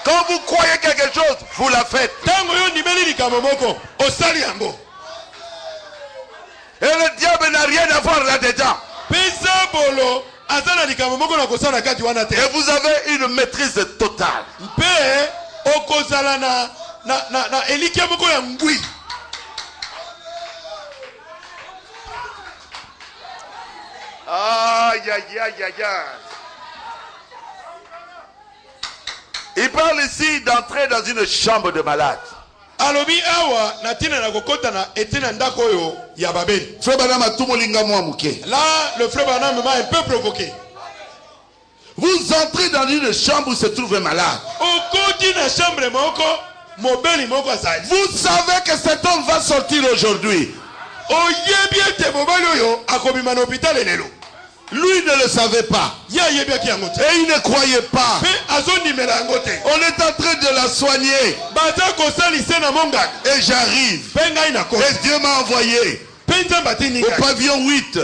Quand vous croyez quelque chose, vous la faites. Et le diable n'a rien à voir là-dedans. Et vous avez une maîtrise totale. Aïe, aïe, aïe, aïe, aïe. Il parle ici d'entrer dans une chambre de malade. Là, le frère Branham m'a un peu provoqué. Vous entrez dans une chambre où se trouve un malade. Vous savez que cet homme va sortir aujourd'hui. Lui ne le savait pas. Et il ne croyait pas. On est en train de la soigner. Et j'arrive. Et Dieu m'a envoyé au pavillon 8.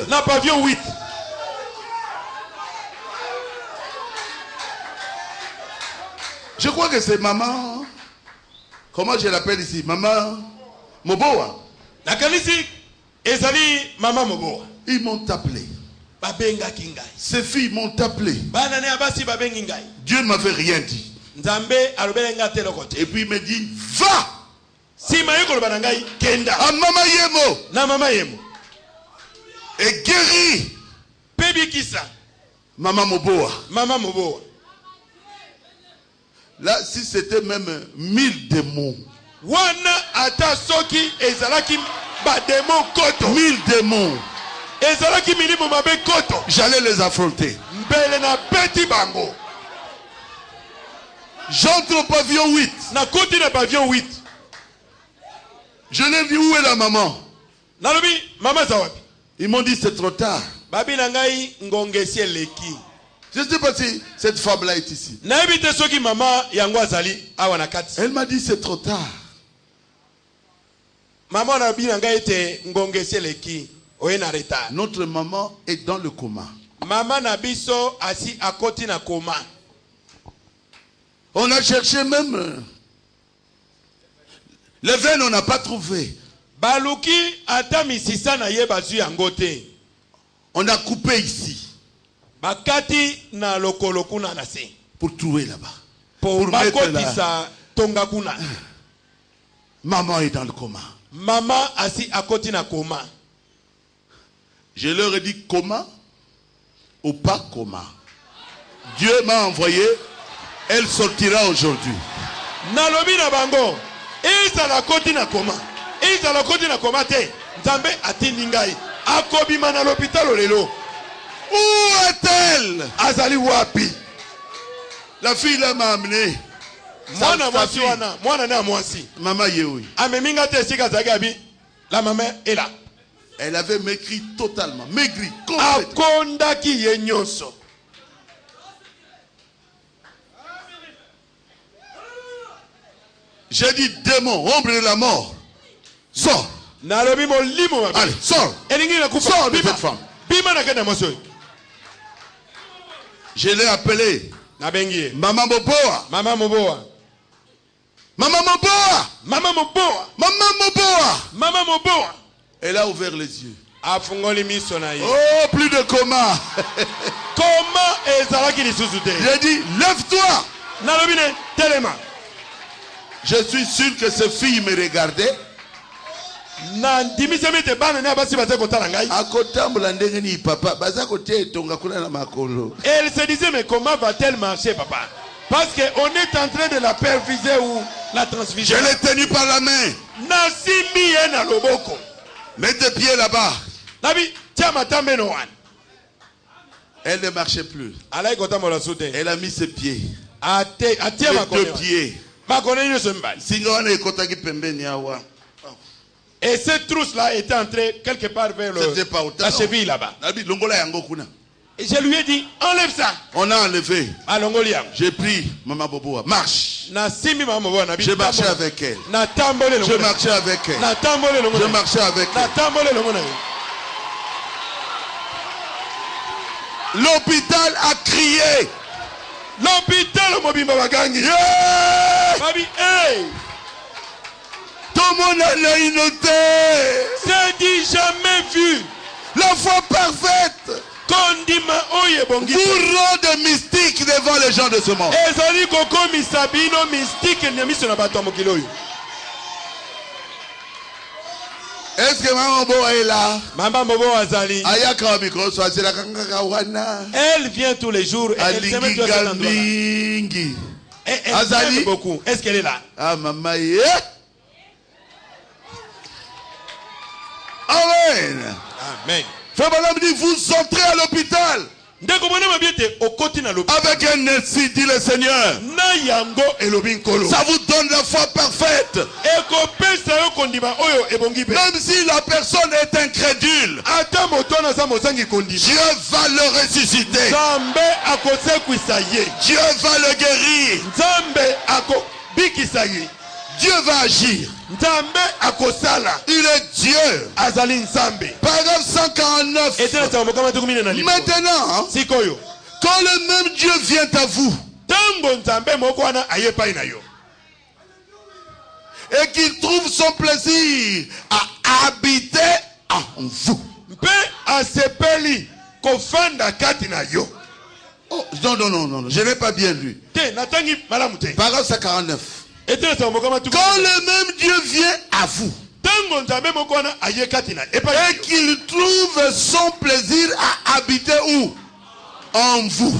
Je crois que c'est maman. Comment je l'appelle ici? Maman Moboa. Ils m'ont appelé. Ces filles m'ont appelé. Dieu ne m'avait rien dit. Et puis il me dit, va à Mama Yemo et guéris Maman Moboa. Là, si c'était même 1000 démons. 1000 démons. J'allais les affronter. J'entre au pavillon 8. Je leur dis, où est la maman? Ils m'ont dit, c'est trop tard. Je ne sais pas si cette femme-là est ici. Elle m'a dit, c'est trop tard. Notre maman est dans le coma. On a cherché même. Les veines, on n'a pas trouvé. On a coupé ici. Pour trouver là-bas. Pour mettre là. Maman est dans le coma. Je leur ai dit coma ou pas coma. Dieu m'a envoyé. Elle sortira aujourd'hui. Où est-elle? La fille là m'a amené. Maman Yehoui. La maman est là. Elle avait maigri totalement. Maigri complètement. J'ai dit démon, ombre de la mort. Sors. Allez, sors. Sors de cette femme. Je l'ai appelé. Maman Moboa. Elle a ouvert les yeux. Oh, plus de coma. J'ai dit, lève-toi. Je suis sûr que ces filles me regardaient. Elle se disait, mais comment va-t-elle marcher, papa? Parce qu'on est en train de la perfuser ou la transfuser. Je l'ai tenue par la main. Mets tes pieds là-bas. Elle ne marchait plus. Elle a mis ses pieds. Les deux pieds. Et cette trousse-là était entrée quelque part vers la cheville là-bas. Et je lui ai dit, enlève ça. On a enlevé. Alongoliam. J'ai pris Maman Bobo. Marche. J'ai marché avec elle. Je marchais avec elle. Je marchais avec elle. L'hôpital a crié. L'hôpital mobimba bagangi. Babi, hey. Tout le monde l'a noté. C'est dit jamais vu. La foi parfaite. Kondima oye bongi. Vous rendre mystique devant les gens de ce monde. Ezali koko misabino mystique nyamiso na bato mokilo yo. Est-ce que Maman Bobo est là? Maman Bobo azali. Ayaka micro soit c'est la kanga wana. Elle vient tous les jours et elle s'aime tout à Alingi. Elle Azali aime beaucoup. Est-ce qu'elle est là? Ah maman yeah. Amen. Amen. Frère Balaam dit, vous entrez à l'hôpital avec un merci, dit le Seigneur. Ça vous donne la foi parfaite. Même si la personne est incrédule, Dieu va le ressusciter. Dieu va le guérir. Dieu va agir. Il est Dieu. Paragraphe 149. Maintenant, quand le même Dieu vient à vous et qu'il trouve son plaisir à habiter en vous. Oh, non, je n'ai pas bien lu. Paragraphe 149. Quand le même Dieu vient à vous et qu'il trouve son plaisir à habiter où? En vous.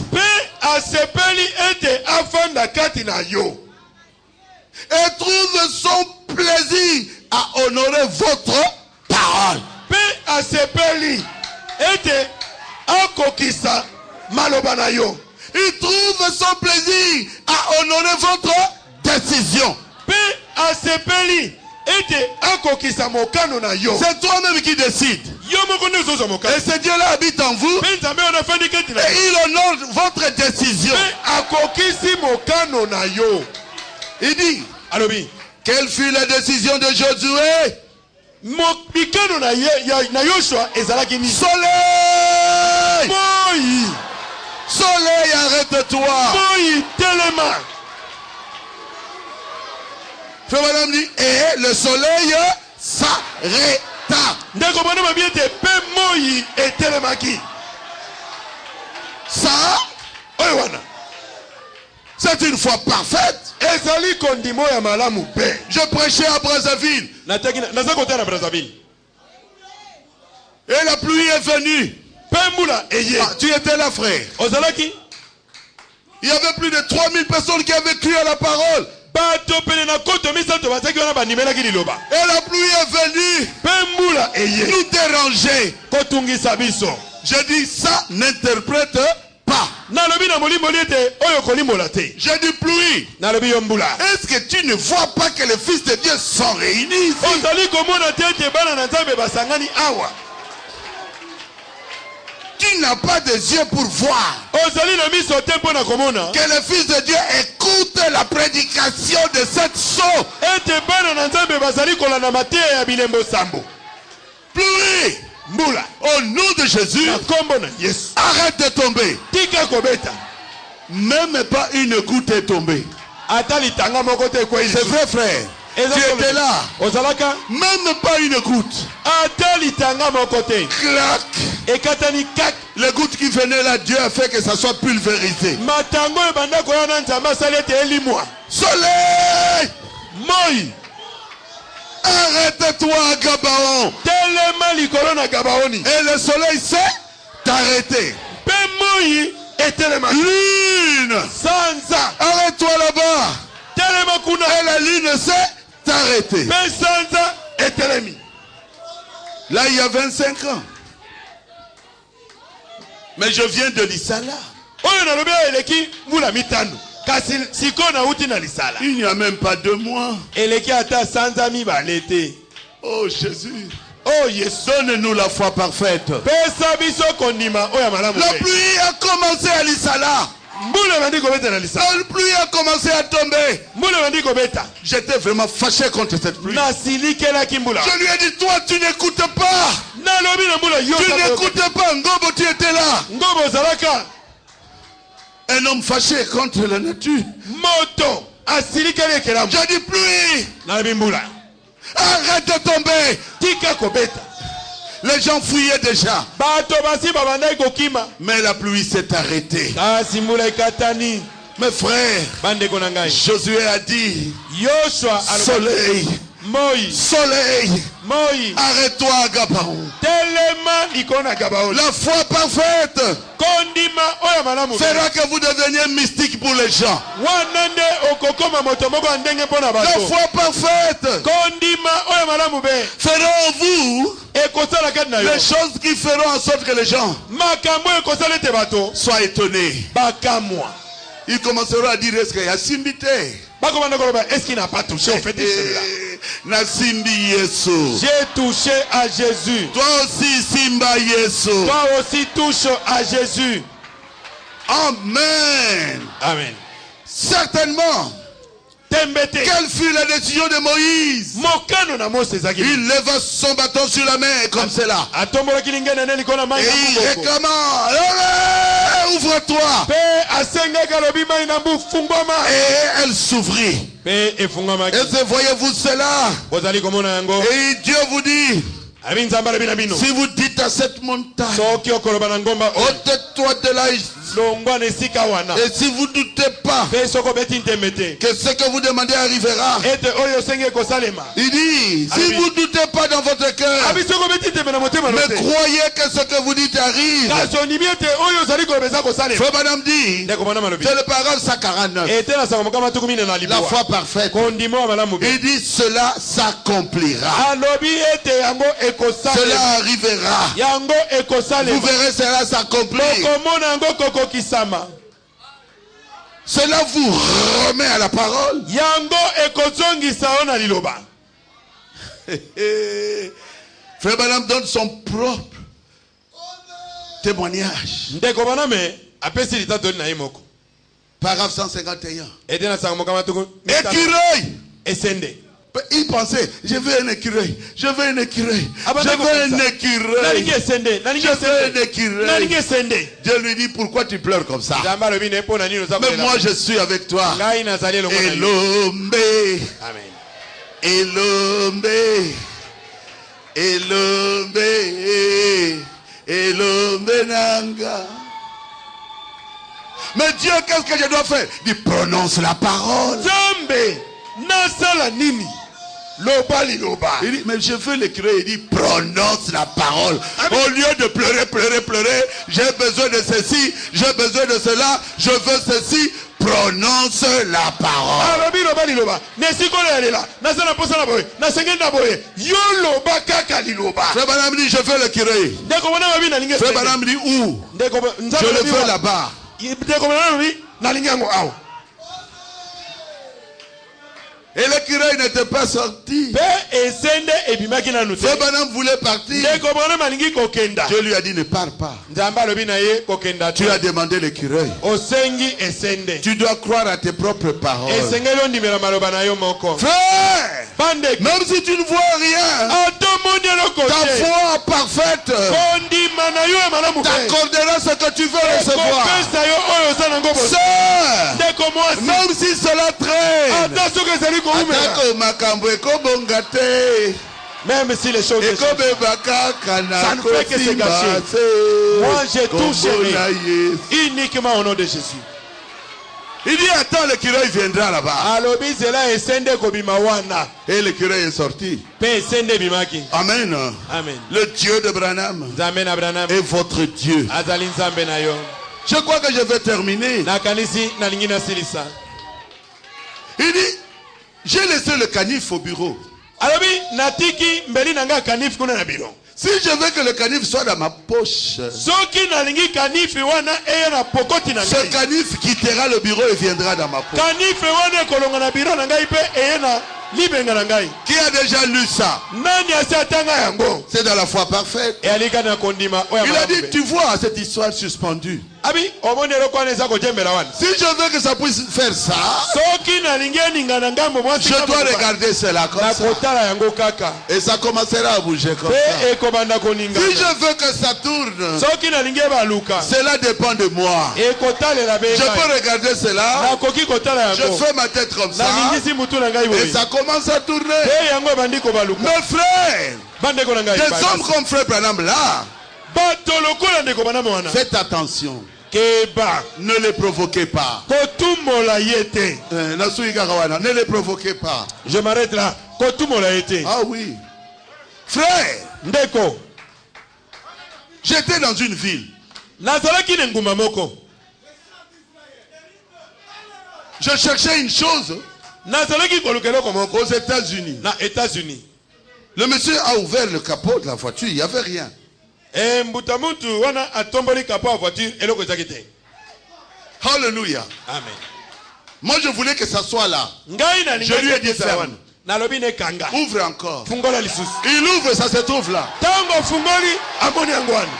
Et trouve son plaisir à honorer votre parole. Il trouve son plaisir à honorer votre décision. C'est toi-même qui décides. Et ce Dieu-là habite en vous. Et il honore votre décision. Il dit, quelle fut la décision de Josué? Soleil! Soleil, arrête-toi! Frère Madame dit, et le soleil s'arrêta. Ça, c'est une foi parfaite. Je prêchais à Brazzaville. Et la pluie est venue. Ah, tu étais là, frère. Il y avait plus de 3000 personnes qui avaient cru à la parole. Et la pluie est venue nous déranger. Je dis ça n'interprète pas. Je dis pluie. Est-ce que tu ne vois pas que les fils de Dieu sont réunis ici? Tu n'as pas de yeux pour voir que les fils de Dieu écoutent la prédication de cette sceau. Pluie. Au nom de Jésus, arrête de tomber. Même pas une goutte est tombée. C'est vrai, frère. Tu étais là. Même pas une goutte. Clac. Les gouttes qui venaient là, Dieu a fait que ça soit pulvérisé. Soleil! Arrête-toi à Gabaon. Et le soleil s'est arrêté. Lune! Arrête-toi là-bas. Et la lune s'est arrêtée. Là, il y a 25 ans. Mais je viens de l'Isala. Il n'y a même pas 2 mois. Oh Jésus. oh Yesu. Donne-nous la foi parfaite. Pesa biso kondima oya malamu. La pluie a commencé à l'Isala. Mbule bandi kobeta na lisa. La pluie a commencé à tomber. Mbule bandi kobeta. J'étais vraiment fâché contre cette pluie. Na silikela kimbula. Je lui ai dit, toi tu n'écoutes pas. Na lobi na mbula yo. Tu n'écoutes pas. Ngobo, tu étais là. Ngobo zalaka. Un homme fâché contre la nature. Moto. Asilikela kelamu. J'ai dit, pluie. Na bimbula. Arrête de tomber. Tika kobeta. Les gens fouillaient déjà. Mais la pluie s'est arrêtée. Mes frères, Josué a dit, soleil, soleil, arrête-toi à Gabaon. La foi parfaite fera que vous deveniez mystique pour les gens. La foi parfaite fera en vous les choses qui feront en sorte que les gens soient étonnés. Ils commenceront à dire, est-ce qu'il y a Simbite? Est-ce qu'il n'a pas touché au fait de cela? J'ai touché à Jésus. Toi aussi, Simba Yesu. Toi aussi, touche à Jésus. Amen. Amen. Certainement. Quelle fut la décision de Moïse? Il leva son bâton sur la mer comme cela. Et il réclama, ouvre-toi. Et elle s'ouvrit. Et voyez-vous cela? Et Dieu vous dit, si vous dites à cette montagne, ôte-toi de là. Et si vous ne doutez pas que ce que vous demandez arrivera, il dit, si vous ne doutez pas dans votre cœur, mais croyez que ce que vous dites arrive. Frère Madame dit, c'est le paragraphe 149, la foi parfaite. Il dit, cela s'accomplira. Cela arrivera. Vous verrez cela s'accomplir. Cela vous remet à la parole. Frère Branham donne son propre témoignage. Paragraphe 151. Écureuil. Il pensait, je veux un écureuil, je veux un écureuil, je veux un écureuil, je veux un écureuil. Dieu lui dit, pourquoi tu pleures comme ça? Mais moi je suis avec toi. Elombe, Elombe, Elombe, Elombe Nanga. Mais Dieu, qu'est-ce que je dois faire? Il prononce la parole. Il dit, mais je veux l'écrire. Il dit, prononce la parole. Au lieu de pleurer, pleurer, pleurer, j'ai besoin de ceci, j'ai besoin de cela, je veux ceci, prononce la parole. Frère Branham dit, je veux l'écrire. Frère Branham dit, où? Je le veux là-bas. Et l'écureuil n'était pas sorti. Frère Branham voulait partir. Dieu lui a dit, ne pars pas. Tu as demandé l'écureuil. Tu dois croire à tes propres paroles. Frère, même si tu ne vois rien, ta foi parfaite t'accordera ce que tu veux recevoir. Sœur, même si cela traîne, même si les choses ça ne fait que se gâcher. Moi j'ai tout chéri uniquement au nom de Jésus. Il dit, attends, l'écureuil viendra là-bas. Et l'écureuil est sorti. Amen. Amen. Le Dieu de Branham est votre Dieu. Je crois que je vais terminer. Il dit, j'ai laissé le canif au bureau. Si je veux que le canif soit dans ma poche, ce canif quittera le bureau et viendra dans ma poche. libenga na ngai. Qui a déjà lu ça? Nani asatanga yango? C'est dans la foi parfaite. Et alika na kondima oya. Il a dit, tu vois cette histoire suspendue. Abi omonero kwa neza ko jembela wana. Si je veux que ça puisse faire ça, soki na lingeni ngana ngambo mwasi je dois regarder cela comme na ça. kotala yango kaka. Et ça commencera à bouger comme ça. Pe ekobanda koninga. Si je veux que ça tourne, soki na linge baluka. cela dépend de moi. E kotale la benga. Je peux regarder cela. Na koki kotala yango. Je fais ma tête comme ça. Na lingisi mutu na ngai boye. Et ça commence à tourner. Pe yango bandi ko baluka. Mes frères, Bande ko na ngai. des hommes comme frère Branham là, bato lokola ndeko bana mwana. faites attention. Keba. Ne les provoquez pas. Kotumola yete. Ne les provoquez pas. Je m'arrête là. Kotumola yete. Ah oui. Frère, ndeko. J'étais dans une ville. Nazalaki ngumba moko. Je cherchais une chose. Nazalaki kolukelo komoko aux États-Unis. Na États-Unis. Le monsieur a ouvert le capot de la voiture, il n'y avait rien. Et mbutamuntu wana atomboli capot de la voiture eloko ezakite. Alléluia. Amen. Moi je voulais que ça soit là. Je lui ai dit ferme. Nalobi ne kanga. Ouvre encore. Fungola lisusu. Il ouvre, ça se trouve là. Tango fungoli amoni angwani.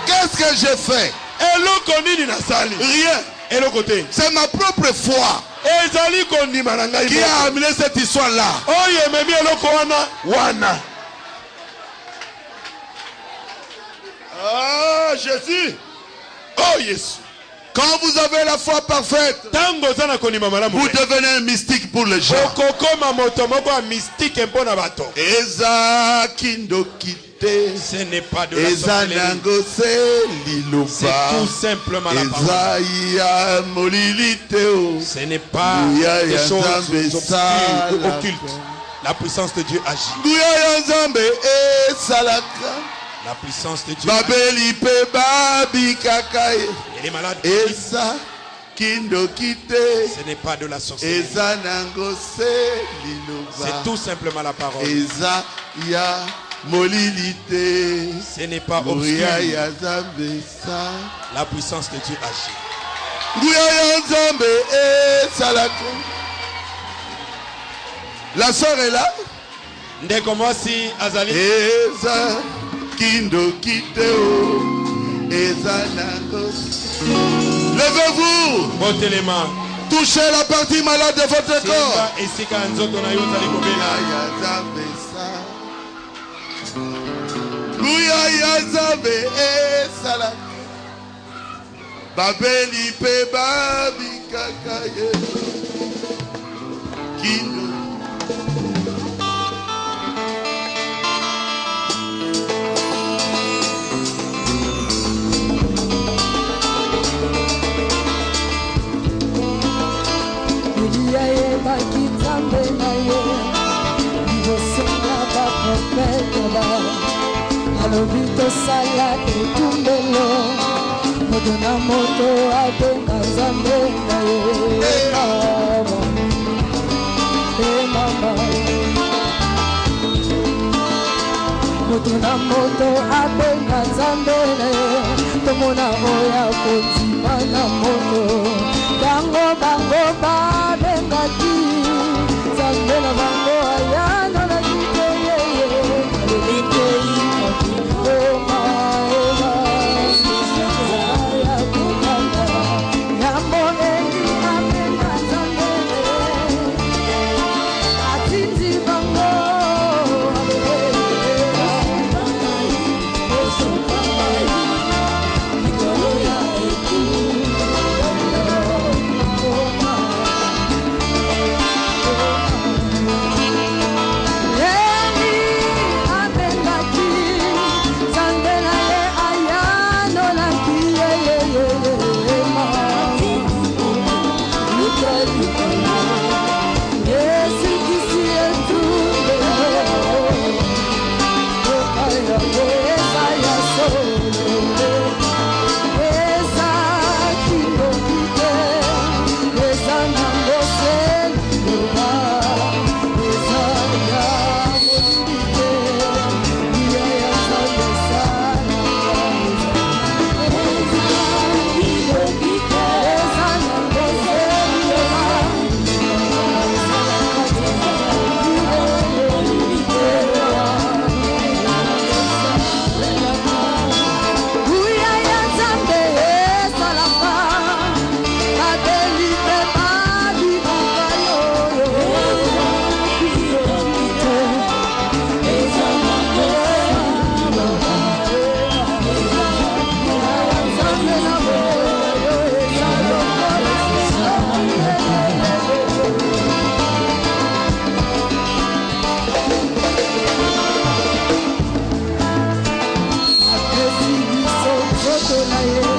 Qu'est-ce que j'ai fait? Eloko nini nasali? Rien. Eloko te. C'est ma propre foi qui a amené cette histoire là. Oye memi eloko wana. Ah Jésus. Oh Jésus. Quand vous avez la foi parfaite, vous devenez un mystique pour les gens. Ce n'est pas de la sorcellerie. C'est tout simplement la parole. Ce n'est pas des choses obscures ou occultes. La puissance de Dieu agit. La puissance de Dieu agit. Et les malades ce n'est pas de la sorcellerie. C'est tout simplement la parole. Ce n'est pas obscur. La puissance de Dieu agit. La sœur est là. Levez-vous. Touchez la partie malade de votre corps. Babeli pe babi kakaye Kindo. Alobito sala ekumbelo Modona moto abenga zambe na ye mama Modona moto abenga zambe na ye Tomona oya konzima na moto Bango babenga ti Zambe na bango ayano na jite ye Alobito na ye